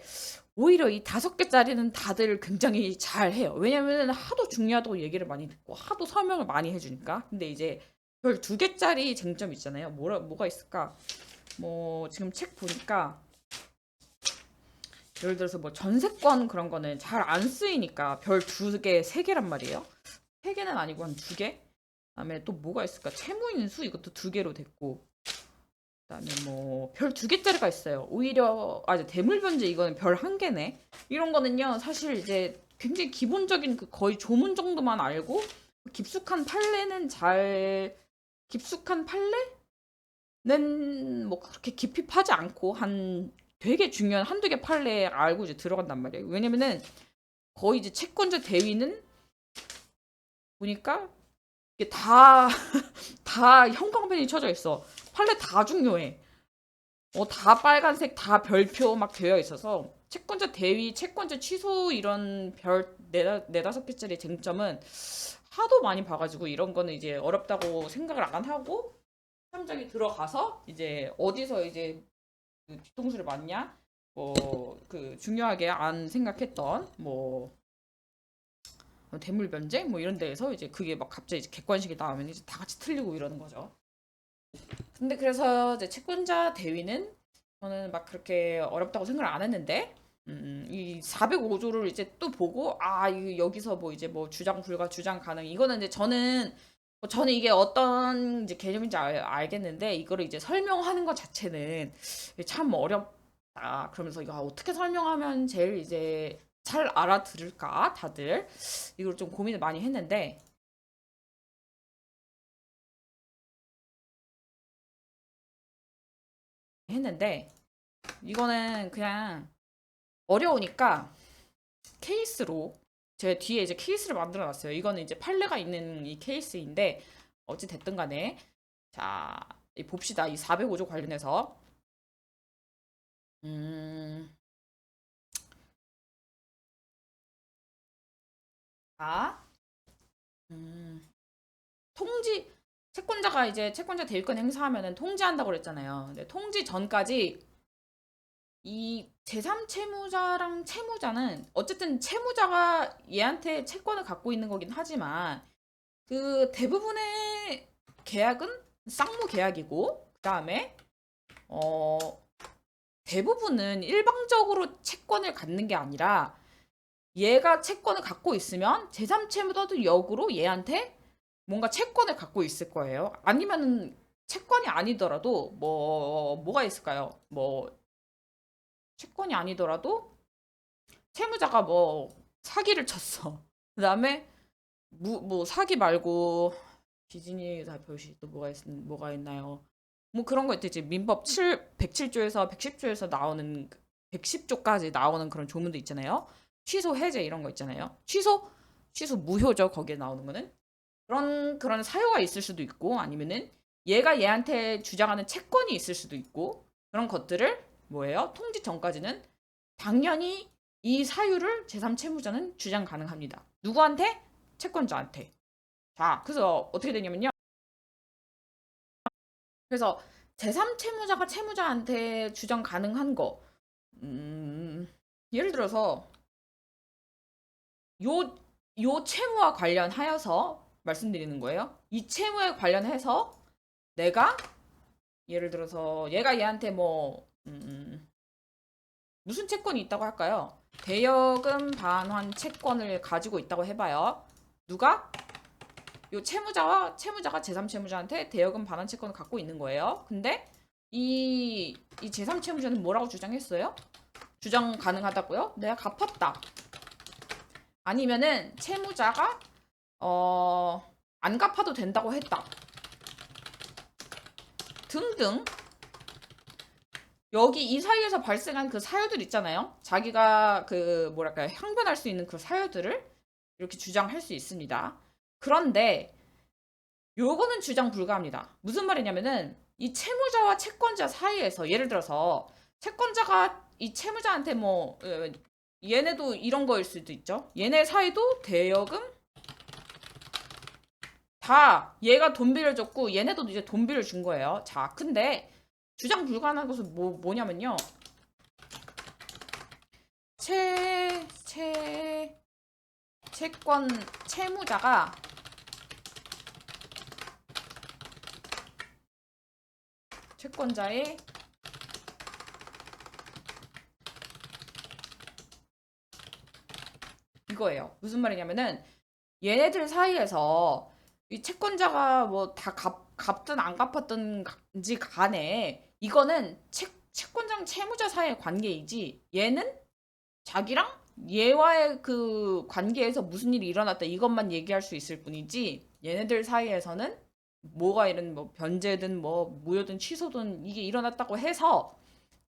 오히려 이 5개짜리는 다들 굉장히 잘 해요. 왜냐면은 하도 중요하다고 얘기를 많이 듣고 하도 설명을 많이 해주니까. 근데 이제 별 2개짜리 쟁점 있잖아요. 뭐가 있을까? 뭐 지금 책 보니까 예를 들어서 뭐 전세권 그런 거는 잘 안 쓰이니까 별 2개, 3개란 말이에요. 3개는 아니고 한 2개? 그다음에 또 뭐가 있을까? 채무인수 이것도 2개로 됐고 그다음에 뭐 별 2개짜리가 있어요. 오히려 이제 대물변제 이거는 별 1개네. 이런 거는요. 사실 이제 굉장히 기본적인 그 거의 조문 정도만 알고 깊숙한 판례는 잘 깊숙한 판례는 뭐 그렇게 깊이 파지 않고 한 되게 중요한 한두 개 판례 알고 이제 들어간단 말이에요. 왜냐면은 거의 이제 채권자 대위는 보니까 이게 다 다 형광펜이 쳐져 있어. 판례 다 중요해. 다 빨간색 다 별표 막 되어 있어서 채권자 대위, 채권자 취소 이런 별 네다섯 개짜리 쟁점은 하도 많이 봐가지고 이런 거는 이제 어렵다고 생각을 안 하고 시험장에 들어가서 이제 어디서 이제 그 뒤통수를 맞냐 뭐 그 중요하게 안 생각했던 뭐 대물 변제 뭐 이런 데에서 이제 그게 막 갑자기 이제 객관식이 나오면 이제 다 같이 틀리고 이러는 거죠. 근데 그래서 이제 채권자 대위는 저는 막 그렇게 어렵다고 생각을 안 했는데 이 405조를 이제 또 보고 여기서 뭐 이제 뭐 주장 불가 주장 가능 이거는 이제 저는 이게 어떤 이제 개념인지 알겠는데 이거를 이제 설명하는 것 자체는 참 어렵다. 그러면서 이거 어떻게 설명하면 제일 이제 잘 알아들을까 다들 이걸 좀 고민을 많이 했는데 이거는 그냥 어려우니까 케이스로 제 뒤에 이제 케이스를 만들어 놨어요. 이거는 이제 판례가 있는 이 케이스인데 어찌 됐든 간에 자, 봅시다. 이 405조 관련해서 음, 자, 음, 통지 채권자가 이제 채권자 대위권 행사하면은 통지한다고 그랬잖아요. 근데 통지 전까지 이 제3채무자랑 채무자는 어쨌든 채무자가 얘한테 채권을 갖고 있는 거긴 하지만 그 대부분의 계약은 쌍무 계약이고 그다음에 어 대부분은 일방적으로 채권을 갖는 게 아니라 얘가 채권을 갖고 있으면 제3채무자도 역으로 얘한테 뭔가 채권을 갖고 있을 거예요. 아니면은 채권이 아니더라도 뭐가 있을까요? 뭐 채권이 아니더라도 채무자가 뭐 사기를 쳤어. 그다음에 뭐 사기 말고 디즈니 대표시 또 뭐가 있나요? 뭐 그런 거 있듯이 민법 107조에서 110조에서 나오는 110조까지 나오는 그런 조문도 있잖아요. 취소 해제 이런 거 있잖아요. 취소 무효죠. 거기에 나오는 거는 그런 사유가 있을 수도 있고 아니면은 얘가 얘한테 주장하는 채권이 있을 수도 있고 그런 것들을 뭐예요? 통지 전까지는 당연히 이 사유를 제3채무자는 주장 가능합니다. 누구한테? 채권자한테. 자, 그래서 어떻게 되냐면요. 그래서 제3채무자가 채무자한테 주장 가능한 거. 예를 들어서 요, 요 채무와 관련하여서 말씀드리는 거예요. 이 채무에 관련해서 내가 예를 들어서 얘가 얘한테 무슨 채권이 있다고 할까요? 대여금 반환 채권을 가지고 있다고 해봐요. 누가? 요 채무자가 제3채무자한테 대여금 반환 채권을 갖고 있는 거예요. 근데 이 제3채무자는 뭐라고 주장했어요? 주장 가능하다고요? 내가 갚았다. 아니면은 채무자가 안 갚아도 된다고 했다. 등등. 여기 이 사이에서 발생한 그 사유들 있잖아요. 자기가 그 뭐랄까요 항변할 수 있는 그 사유들을 이렇게 주장할 수 있습니다. 그런데 요거는 주장 불가합니다. 무슨 말이냐면은 이 채무자와 채권자 사이에서 예를 들어서 채권자가 이 채무자한테 얘네도 이런 거일 수도 있죠. 얘네 사이도 대여금 다 얘가 돈비를 줬고 얘네도 이제 돈비를 준 거예요. 자, 근데 주장 불가능한 것은 뭐냐면요. 채권 채무자가 채권자의 이거예요. 무슨 말이냐면은 얘네들 사이에서 이 채권자가 뭐 다 갚든 안 갚았든지 간에 이거는 채권자랑 채무자 사이의 관계이지 얘는 자기랑 얘와의 그 관계에서 무슨 일이 일어났다 이것만 얘기할 수 있을 뿐이지 얘네들 사이에서는 뭐가 이런 뭐 변제든 뭐 무효든 취소든 이게 일어났다고 해서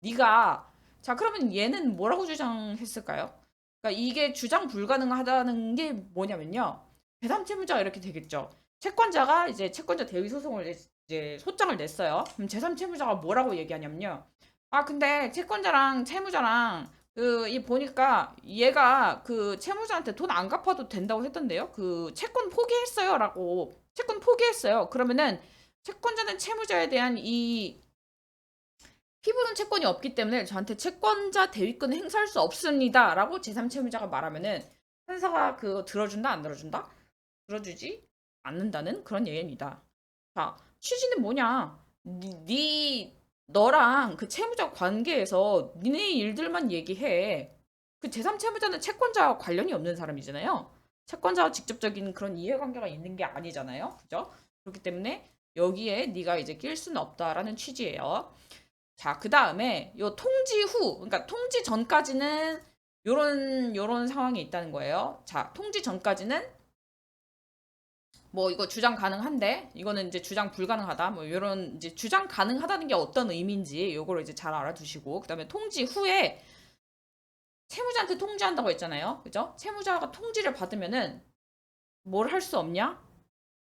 네가 자 그러면 얘는 뭐라고 주장했을까요? 그러니까 이게 주장 불가능하다는 게 뭐냐면요. 제3채무자가 이렇게 되겠죠. 채권자가 이제 채권자 대위 소송을 이제 소장을 냈어요. 그럼 제3채무자가 뭐라고 얘기하냐면요. 근데 채권자랑 채무자랑 이 보니까 얘가 그 채무자한테 돈 안 갚아도 된다고 했던데요. 그 채권 포기했어요라고 채권 포기했어요. 그러면은 채권자는 채무자에 대한 이 피부는 채권이 없기 때문에 저한테 채권자 대위권을 행사할 수 없습니다라고 제3채무자가 말하면은 판사가 그거 들어준다 안 들어준다? 들어주지 않는다는 그런 얘기입니다. 자, 취지는 뭐냐? 너랑 그 채무자 관계에서 니네 일들만 얘기해. 그 제3채무자는 채권자와 관련이 없는 사람이잖아요. 채권자와 직접적인 그런 이해관계가 있는 게 아니잖아요. 그죠? 그렇기 때문에 여기에 네가 이제 낄 수는 없다라는 취지예요. 자, 그 다음에 요 통지 후, 그러니까 통지 전까지는 요런 상황이 있다는 거예요. 자, 통지 전까지는 뭐 이거 주장 가능한데 이거는 이제 주장 불가능하다. 뭐 요런 이제 주장 가능하다는 게 어떤 의미인지 요거를 이제 잘 알아두시고 그다음에 통지 후에 채무자한테 통지한다고 했잖아요. 그죠? 채무자가 통지를 받으면은 뭘 할 수 없냐?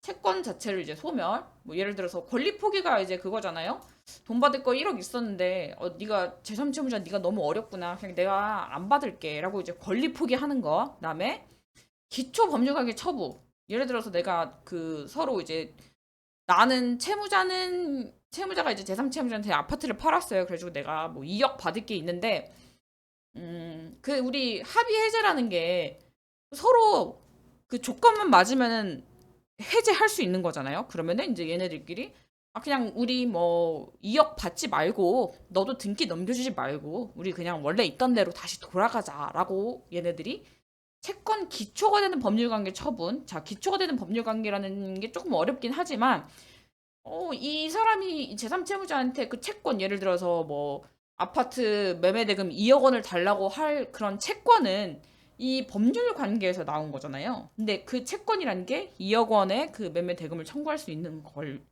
채권 자체를 이제 소멸. 뭐 예를 들어서 권리 포기가 이제 그거잖아요. 돈 받을 거 1억 있었는데 네가 제3채무자 네가 너무 어렵구나. 그냥 내가 안 받을게라고 이제 권리 포기하는 거. 그다음에 기초 법률관계 처부. 예를 들어서 내가 그 서로 이제 나는 채무자가 이제 제3채무자한테 아파트를 팔았어요. 그래가지고 내가 뭐 2억 받을 게 있는데 그 우리 합의 해제라는 게 서로 그 조건만 맞으면은 해제할 수 있는 거잖아요. 그러면은 이제 얘네들끼리 그냥 우리 뭐 2억 받지 말고 너도 등기 넘겨주지 말고 우리 그냥 원래 있던 대로 다시 돌아가자라고 얘네들이 채권 기초가 되는 법률관계 처분. 자, 기초가 되는 법률관계라는 게 조금 어렵긴 하지만 이 사람이 제3채무자한테 그 채권 예를 들어서 뭐 아파트 매매 대금 2억 원을 달라고 할 그런 채권은 이 법률 관계에서 나온 거잖아요. 근데 그 채권이란 게 2억 원의 그 매매 대금을 청구할 수 있는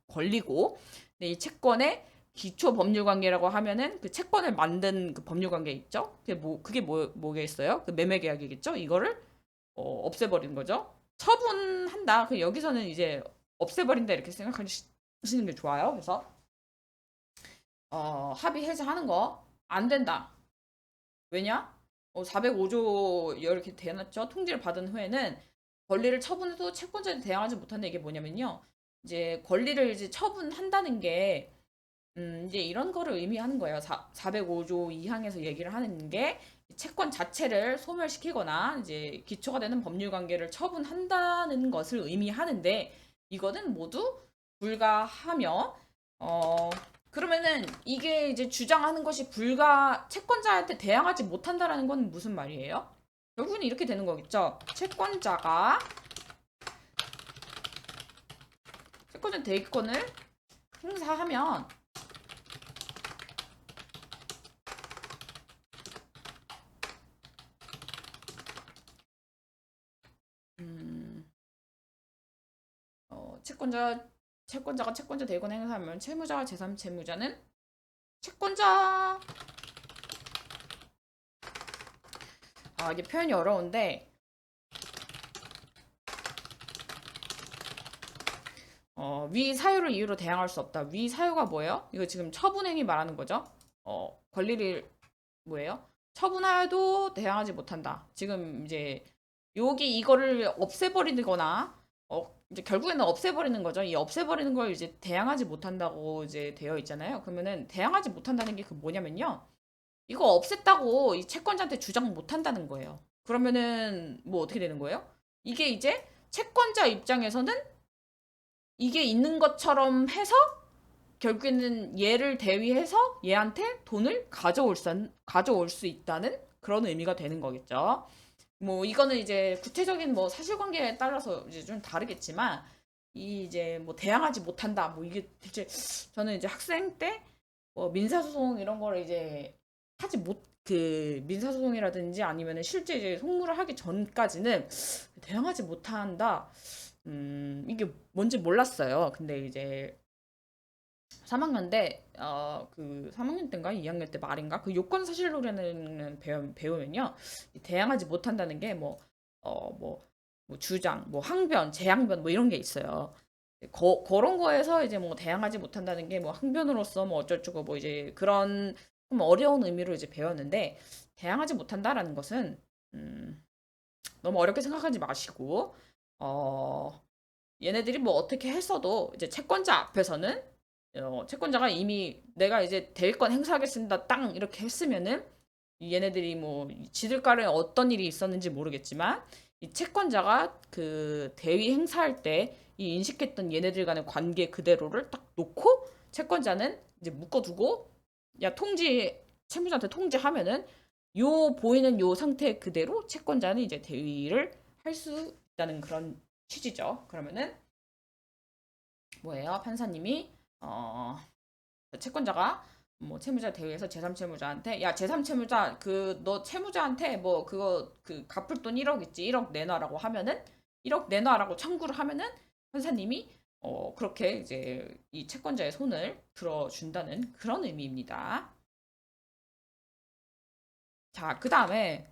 권리고, 근데 이 채권의 기초 법률 관계라고 하면은 그 채권을 만든 그 법률 관계 있죠? 뭐겠어요? 그 매매 계약이겠죠? 이거를 없애버리는 거죠. 처분한다. 그 여기서는 이제 없애버린다 이렇게 생각하시는 게 좋아요. 그래서 합의 해제하는 거 안 된다. 왜냐? 405조 이렇게 대놨죠. 통지를 받은 후에는 권리를 처분해도 채권자에 대항하지 못한다. 이게 뭐냐면요. 이제 권리를 이제 처분한다는 게 이제 이런 거를 의미하는 거예요. 405조 2항에서 얘기를 하는 게 채권 자체를 소멸시키거나 이제 기초가 되는 법률 관계를 처분한다는 것을 의미하는데 이거는 모두 불가하며 그러면은 이게 이제 주장하는 것이 채권자한테 대항하지 못한다라는 건 무슨 말이에요? 결국은 이렇게 되는 거겠죠. 채권자 대기권을 행사하면 음, 채권자가 채권자 대권 행사하면 채무자와 제3채무자는 채권자 이게 표현이 어려운데 위 사유를 이유로 대항할 수 없다. 위 사유가 뭐예요? 이거 지금 처분행위 말하는 거죠. 권리를 뭐예요? 처분하여도 대항하지 못한다. 지금 이제 여기 이거를 없애버리거나 이제 결국에는 없애버리는 거죠. 이 없애버리는 걸 이제 대항하지 못한다고 이제 되어 있잖아요. 그러면은 대항하지 못한다는 게 그 뭐냐면요. 이거 없앴다고 이 채권자한테 주장 못한다는 거예요. 그러면은 뭐 어떻게 되는 거예요? 이게 이제 채권자 입장에서는 이게 있는 것처럼 해서 결국에는 얘를 대위해서 얘한테 돈을 가져올 수 있다는 그런 의미가 되는 거겠죠. 뭐 이거는 이제 구체적인 뭐 사실관계에 따라서 이제 좀 다르겠지만 이 이제 뭐 대항하지 못한다 뭐 이게 대체 저는 이제 학생 때 뭐 민사소송 이런 거를 이제 하지 못 그 민사소송이라든지 아니면은 실제 이제 송무를 하기 전까지는 대항하지 못한다 이게 뭔지 몰랐어요. 근데 이제 3학년 때, 그 3학년 때인가 2학년 때 말인가 그 요건 사실로라는 배우면요, 대항하지 못한다는 게 뭐 주장, 뭐 항변, 재항변 뭐 이런 게 있어요. 그런 거에서 이제 뭐 대항하지 못한다는 게 뭐 항변으로서 뭐 어쩔저고 뭐 이제 그런 좀 어려운 의미로 이제 배웠는데 대항하지 못한다라는 것은 너무 어렵게 생각하지 마시고 얘네들이 뭐 어떻게 했어도 이제 채권자 앞에서는 채권자가 이미 내가 이제 대리권 행사하겠습니다 땅 이렇게 했으면은 얘네들이 뭐 지들간에 어떤 일이 있었는지 모르겠지만 이 채권자가 그 대위 행사할 때 이 인식했던 얘네들 간의 관계 그대로를 딱 놓고 채권자는 이제 묶어두고 야 채무자한테 통지하면은 요 보이는 요 상태 그대로 채권자는 이제 대위를 할 수 있다는 그런 취지죠. 그러면은 뭐예요? 판사님이 채권자가 뭐 채무자 대위에서 제3채무자한테 야 제3채무자 그 너 채무자한테 뭐 그거 그 갚을 돈 1억 있지 1억 내놔라고 하면은 1억 내놔라고 청구를 하면은 판사님이 그렇게 이제 이 채권자의 손을 들어준다는 그런 의미입니다. 자, 그 다음에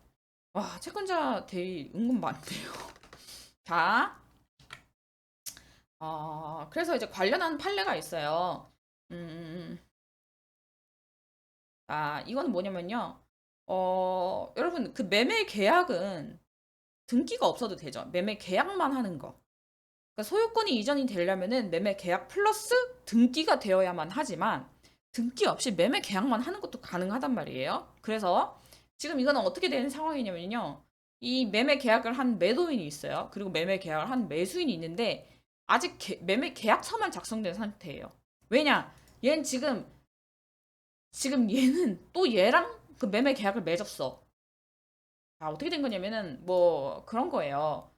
와 채권자 대위 은근 많네요. 자, 그래서 이제 관련한 판례가 있어요. 음, 이거는 뭐냐면요. 여러분, 그 매매 계약은 등기가 없어도 되죠. 매매 계약만 하는 거. 그러니까 소유권이 이전이 되려면은 매매 계약 플러스 등기가 되어야만 하지만 등기 없이 매매 계약만 하는 것도 가능하단 말이에요. 그래서 지금 이거는 어떻게 되는 상황이냐면요. 이 매매 계약을 한 매도인이 있어요. 그리고 매매 계약을 한 매수인이 있는데 아직 매매 계약서만 작성된 상태예요. 왜냐? 얘는 지금 얘는 또 얘랑 그 매매 계약을 맺었어. 어떻게 된 거냐면은 뭐 그런 거예요.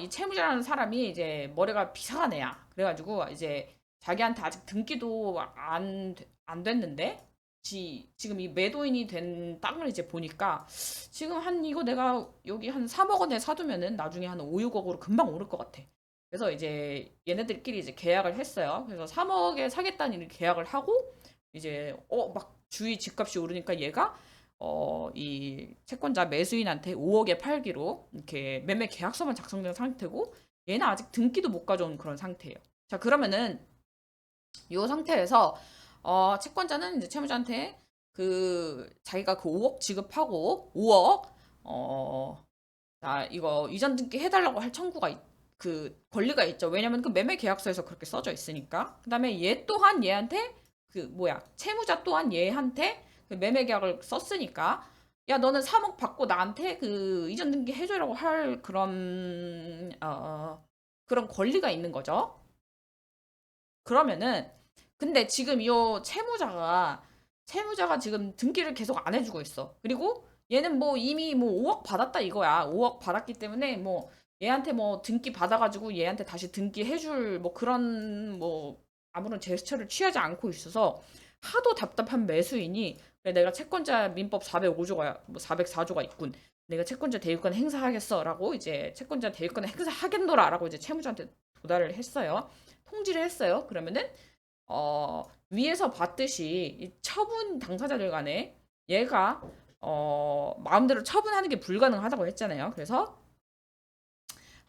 이 채무자라는 사람이 이제 머리가 비상한 애야. 그래가지고 이제 자기한테 아직 등기도 안 됐는데 지금 이 매도인이 된 땅을 이제 보니까 지금 한 이거 내가 여기 한 3억 원에 사두면은 나중에 한 5, 6억으로 금방 오를 것 같아. 그래서 이제 얘네들끼리 이제 계약을 했어요. 그래서 3억에 사겠다는 계약을 하고 이제 막 주위 집값이 오르니까 얘가 이 채권자 매수인한테 5억에 팔기로 이렇게 매매 계약서만 작성된 상태고 얘는 아직 등기도 못 가져온 그런 상태예요. 자, 그러면은 이 상태에서 채권자는 이제 채무자한테 자기가 그 5억 지급하고 5억 이거 이전 등기 해달라고 할 그 권리가 있죠. 왜냐면 그 매매 계약서에서 그렇게 써져 있으니까. 그다음에 얘 또한 얘한테 채무자 또한 얘한테 그 매매 계약을 썼으니까 야 너는 3억 받고 나한테 그 이전 등기 해줘라고 할 그런 권리가 있는 거죠. 그러면은 근데 지금 이 채무자가 지금 등기를 계속 안 해주고 있어. 그리고 얘는 뭐 이미 뭐 5억 받았다 이거야. 5억 받았기 때문에 뭐 얘한테 뭐 등기 받아가지고 얘한테 다시 등기 해줄 뭐 그런 뭐 아무런 제스처를 취하지 않고 있어서 하도 답답한 매수인이 그래, 내가 채권자 민법 405조가 뭐 404조가 있군. 내가 채권자 대유권 행사하겠어라고 이제 채권자 대유권 행사하겠노라라고 이제 채무자한테 도달을 했어요. 통지를 했어요. 그러면은 위에서 봤듯이 이 처분 당사자들 간에 얘가 마음대로 처분하는 게 불가능하다고 했잖아요. 그래서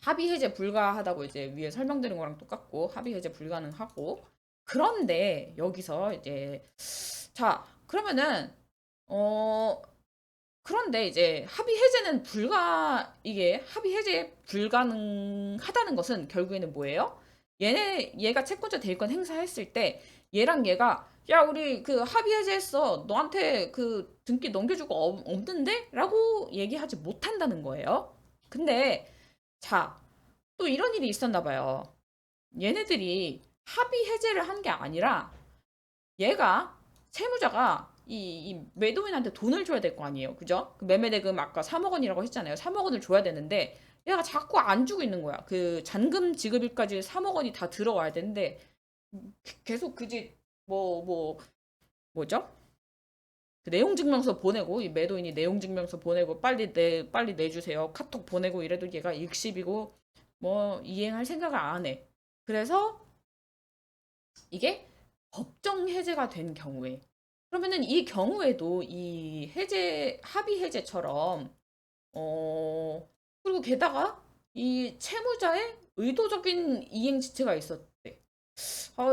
합의 해제 불가하다고 이제 위에 설명드린 거랑 똑같고 합의 해제 불가능하고 그런데 여기서 이제 자 그러면은 어 그런데 이제 합의 해제 불가능하다는 것은 결국에는 뭐예요? 얘가 채권자 대리권 행사했을 때 얘랑 얘가 야 우리 그 합의 해제했어 너한테 그 등기 넘겨주고 없는데? 라고 얘기하지 못한다는 거예요. 근데 자 또 이런 일이 있었나 봐요. 얘네들이 합의 해제를 한 게 아니라 얘가 채무자가 이 매도인한테 돈을 줘야 될 거 아니에요. 그죠? 그 매매대금 아까 3억 원이라고 했잖아요. 3억 원을 줘야 되는데 얘가 자꾸 안 주고 있는 거야. 그 잔금 지급일까지 3억 원이 다 들어와야 되는데 계속 그지 뭐죠? 그 내용 증명서 보내고 이 매도인이 내용 증명서 보내고 빨리 내주세요. 카톡 보내고 이래도 얘가 일십이고 뭐 이행할 생각을 안 해. 그래서 이게 법정 해제가 된 경우에 그러면은 이 경우에도 이 합의 해제처럼 그리고 게다가 이 채무자의 의도적인 이행 지체가 있었대.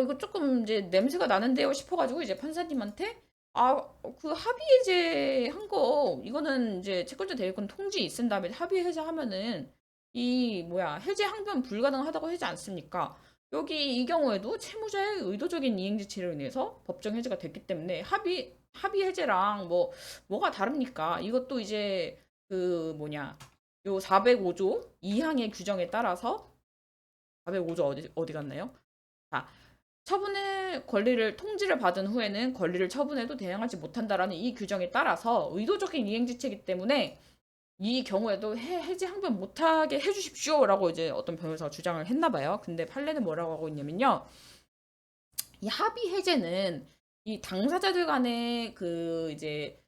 이거 조금 이제 냄새가 나는데요 싶어가지고 이제 판사님한테 그 합의 해제 한 거 이거는 이제 채권자 대리권 통지 있은 다음에 합의 해제 하면은 해제 항변 불가능하다고 하지 않습니까? 여기 이 경우에도 채무자의 의도적인 이행지체로 인해서 법정 해제가 됐기 때문에 합의 해제랑 뭐가 다릅니까? 이것도 이제 요 405조 2항의 규정에 따라서 405조 어디 갔나요? 자, 권리를 통지를 받은 후에는 권리를 처분해도 대행하지 못한다라는 이 규정에 따라서 의도적인 이행지체이기 때문에 이 경우에도 해지 항변 못하게 해주십시오라고 이제 어떤 변호사가 주장을 했나 봐요. 근데 판례는 뭐라고 하고 있냐면요. 이 합의 해제는 이 당사자들 간의 그 이제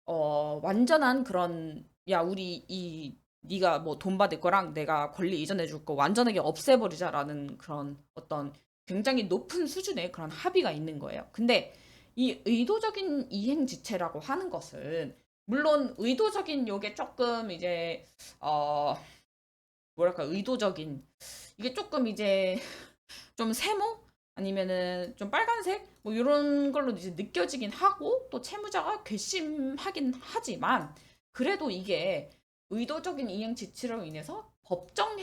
완전한 그런 야 우리 이 네가 뭐 돈 받을 거랑 내가 권리 이전해 줄 거 완전하게 없애버리자라는 그런 어떤 굉장히 높은 수준의 그런 합의가 있는 거예요. 근데 이 의도적인 이행지체라고 하는 것은 물론 의도적인 요게 조금 이제 어 뭐랄까 의도적인 이게 조금 이제 좀 세모 아니면은 좀 빨간색 뭐 이런 걸로 이제 느껴지긴 하고 또 채무자가 괘씸하긴 하지만 그래도 이게 의도적인 이행 지치로 인해서 법정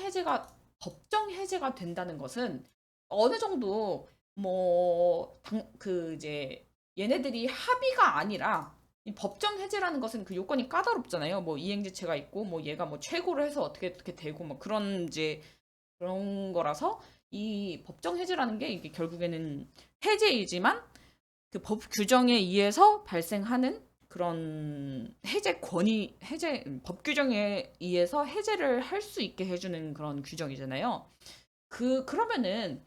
해제가 된다는 것은 어느 정도 뭐 그 이제 얘네들이 합의가 아니라 이 법정 해제라는 것은 그 요건이 까다롭잖아요. 뭐 이행지체가 있고 뭐 얘가 뭐 최고로 해서 어떻게 되고 뭐 그런 이제 그런 거라서 이 법정 해제라는 게 이게 결국에는 해제이지만 그 법 규정에 의해서 발생하는 그런 법 규정에 의해서 해제를 할 수 있게 해주는 그런 규정이잖아요. 그러면은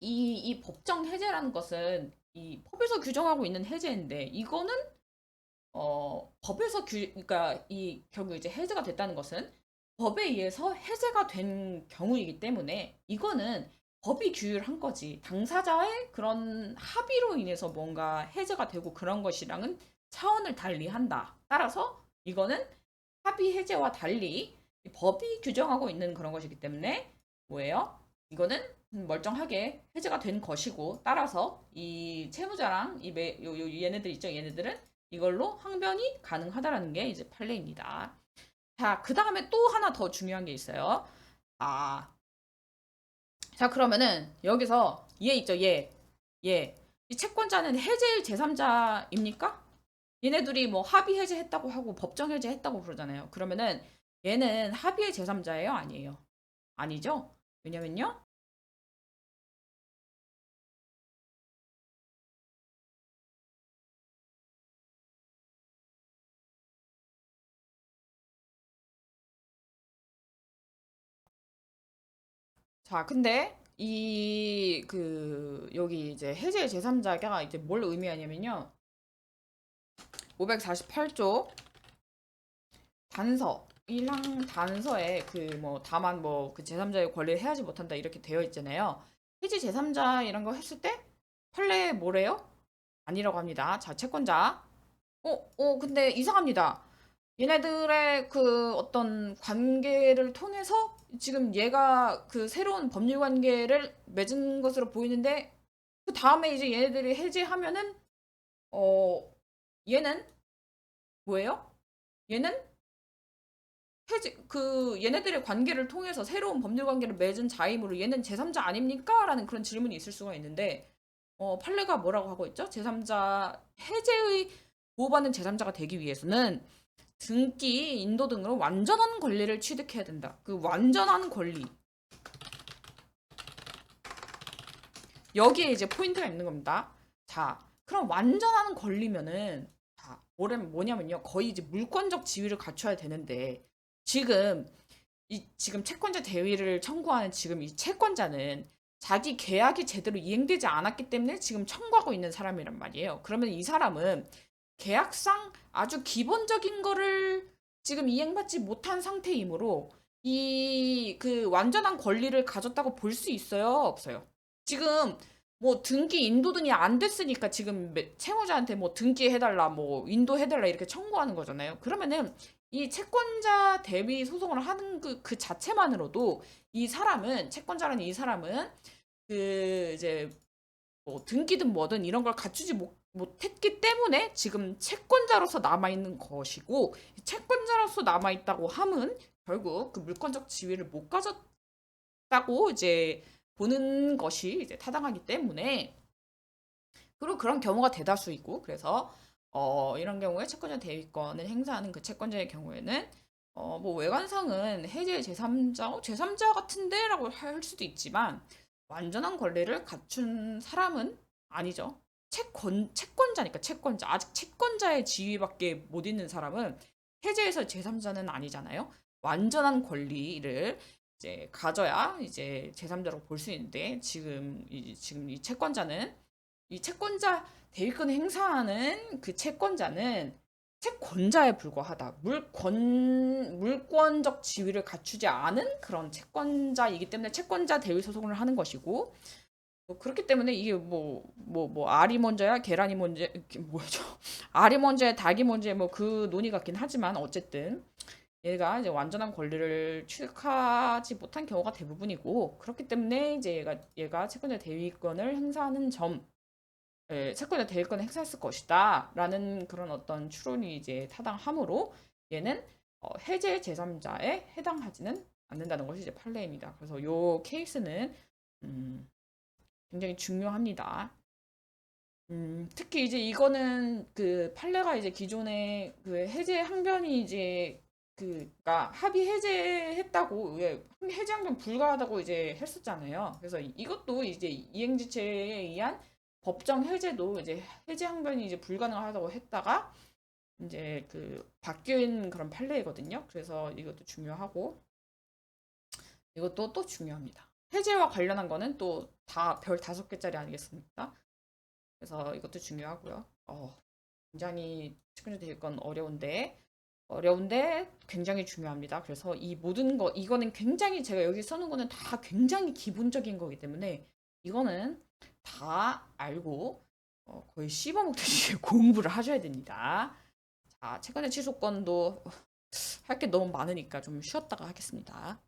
이 법정 해제라는 것은 이 법에서 규정하고 있는 해제인데 이거는 그러니까 이 결국 이제 해제가 됐다는 것은 법에 의해서 해제가 된 경우이기 때문에 이거는 법이 규율한 거지. 당사자의 그런 합의로 인해서 뭔가 해제가 되고 그런 것이랑은 차원을 달리한다. 따라서 이거는 합의 해제와 달리 법이 규정하고 있는 그런 것이기 때문에 뭐예요? 이거는 멀쩡하게 해제가 된 것이고 따라서 이 채무자랑 얘네들 있죠? 얘네들은 이걸로 항변이 가능하다라는 게 이제 판례입니다. 자, 그 다음에 또 하나 더 중요한 게 있어요. 아, 자, 그러면은 여기서 얘 있죠, 얘. 얘. 이 채권자는 해제일 제3자입니까? 얘네들이 뭐 합의 해제했다고 하고 법정 해제했다고 그러잖아요. 그러면은 얘는 합의의 제3자예요? 아니에요? 아니죠? 왜냐면요. 자, 근데 여기 이제 해제의 제3자가 이제 뭘 의미하냐면요. 548조 단서 1항 단서에 그 뭐 다만 뭐 그 제3자의 권리를 해하지 못한다 이렇게 되어 있잖아요. 해지 제3자 이런 거 했을 때 판례 뭐래요? 아니라고 합니다. 자, 채권자. 근데 이상합니다. 얘네들의 그 어떤 관계를 통해서 지금 얘가 그 새로운 법률 관계를 맺은 것으로 보이는데 그 다음에 이제 얘네들이 해지하면은 어 얘는 뭐예요? 얘는 얘네들의 관계를 통해서 새로운 법률 관계를 맺은 자이므로 얘는 제3자 아닙니까? 라는 그런 질문이 있을 수가 있는데, 판례가 뭐라고 하고 있죠? 제3자, 해제의 보호받는 제3자가 되기 위해서는 등기, 인도 등으로 완전한 권리를 취득해야 된다. 그 완전한 권리. 여기에 이제 포인트가 있는 겁니다. 자, 그럼 완전한 권리면은, 자, 뭐냐면요. 거의 이제 물권적 지위를 갖춰야 되는데, 지금 지금 채권자 대위를 청구하는 지금 이 채권자는 자기 계약이 제대로 이행되지 않았기 때문에 지금 청구하고 있는 사람이란 말이에요. 그러면 이 사람은 계약상 아주 기본적인 거를 지금 이행받지 못한 상태이므로 이 그 완전한 권리를 가졌다고 볼 수 있어요? 없어요? 지금 뭐 등기 인도 등이 안 됐으니까 지금 채무자한테 뭐 등기해달라 뭐 인도해달라 이렇게 청구하는 거잖아요. 그러면은 이 채권자 대비 소송을 하는 그 자체만으로도 이 사람은 채권자라는 이 사람은 그 이제 뭐 등기든 뭐든 이런 걸 갖추지 못했기 때문에 지금 채권자로서 남아있는 것이고 채권자로서 남아있다고 함은 결국 그 물권적 지위를 못 가졌다고 이제 보는 것이 이제 타당하기 때문에 그리고 그런 경우가 대다수이고 그래서 이런 경우에 채권자 대위권을 행사하는 그 채권자의 경우에는 뭐 외관상은 해제 제3자 같은데라고 할 수도 있지만 완전한 권리를 갖춘 사람은 아니죠. 채권자니까 채권자. 아직 채권자의 지위밖에 못 있는 사람은 해제에서 제3자는 아니잖아요. 완전한 권리를 이제 가져야 이제 제3자로 볼 수 있는데 지금 이 채권자는 이 채권자 대위권을 행사하는 그 채권자는 채권자에 불과하다. 물권적 지위를 갖추지 않은 그런 채권자이기 때문에 채권자 대위 소송을 하는 것이고, 그렇기 때문에 이게 알이 먼저야 계란이 먼저 뭐죠? 알이 먼저야 닭이 먼저야 뭐 그 논의 같긴 하지만 어쨌든 얘가 이제 완전한 권리를 취득하지 못한 경우가 대부분이고, 그렇기 때문에 이제 얘가 채권자 대위권을 행사하는 점, 채권자 대위권을 행사했을 것이다 라는 그런 어떤 추론이 이제 타당하므로 얘는 해제 제3자에 해당하지는 않는다는 것이 이제 판례입니다. 그래서 요 케이스는 굉장히 중요합니다. 특히 이제 이거는 그 판례가 이제 기존에 그 해제 항변이 이제 그가 합의 해제했다고, 왜 해제 항변 불가하다고 이제 했었잖아요. 그래서 이것도 이제 이행지체에 의한 법정 해제도 이제 해제 항변이 이제 불가능하다고 했다가 이제 그 바뀐 그런 판례거든요. 그래서 이것도 중요하고, 이것도 또 중요합니다. 해제와 관련한 거는 또 다 별 5개짜리 아니겠습니까? 그래서 이것도 중요하고요. 굉장히 채권자 대위권 어려운데 굉장히 중요합니다. 그래서 이 모든 거 이거는 굉장히 제가 여기 써놓은 거는 다 굉장히 기본적인 거기 때문에 이거는 다 알고 거의 씹어먹듯이 공부를 하셔야 됩니다. 자, 채권자 취소권도 할 게 너무 많으니까 좀 쉬었다가 하겠습니다.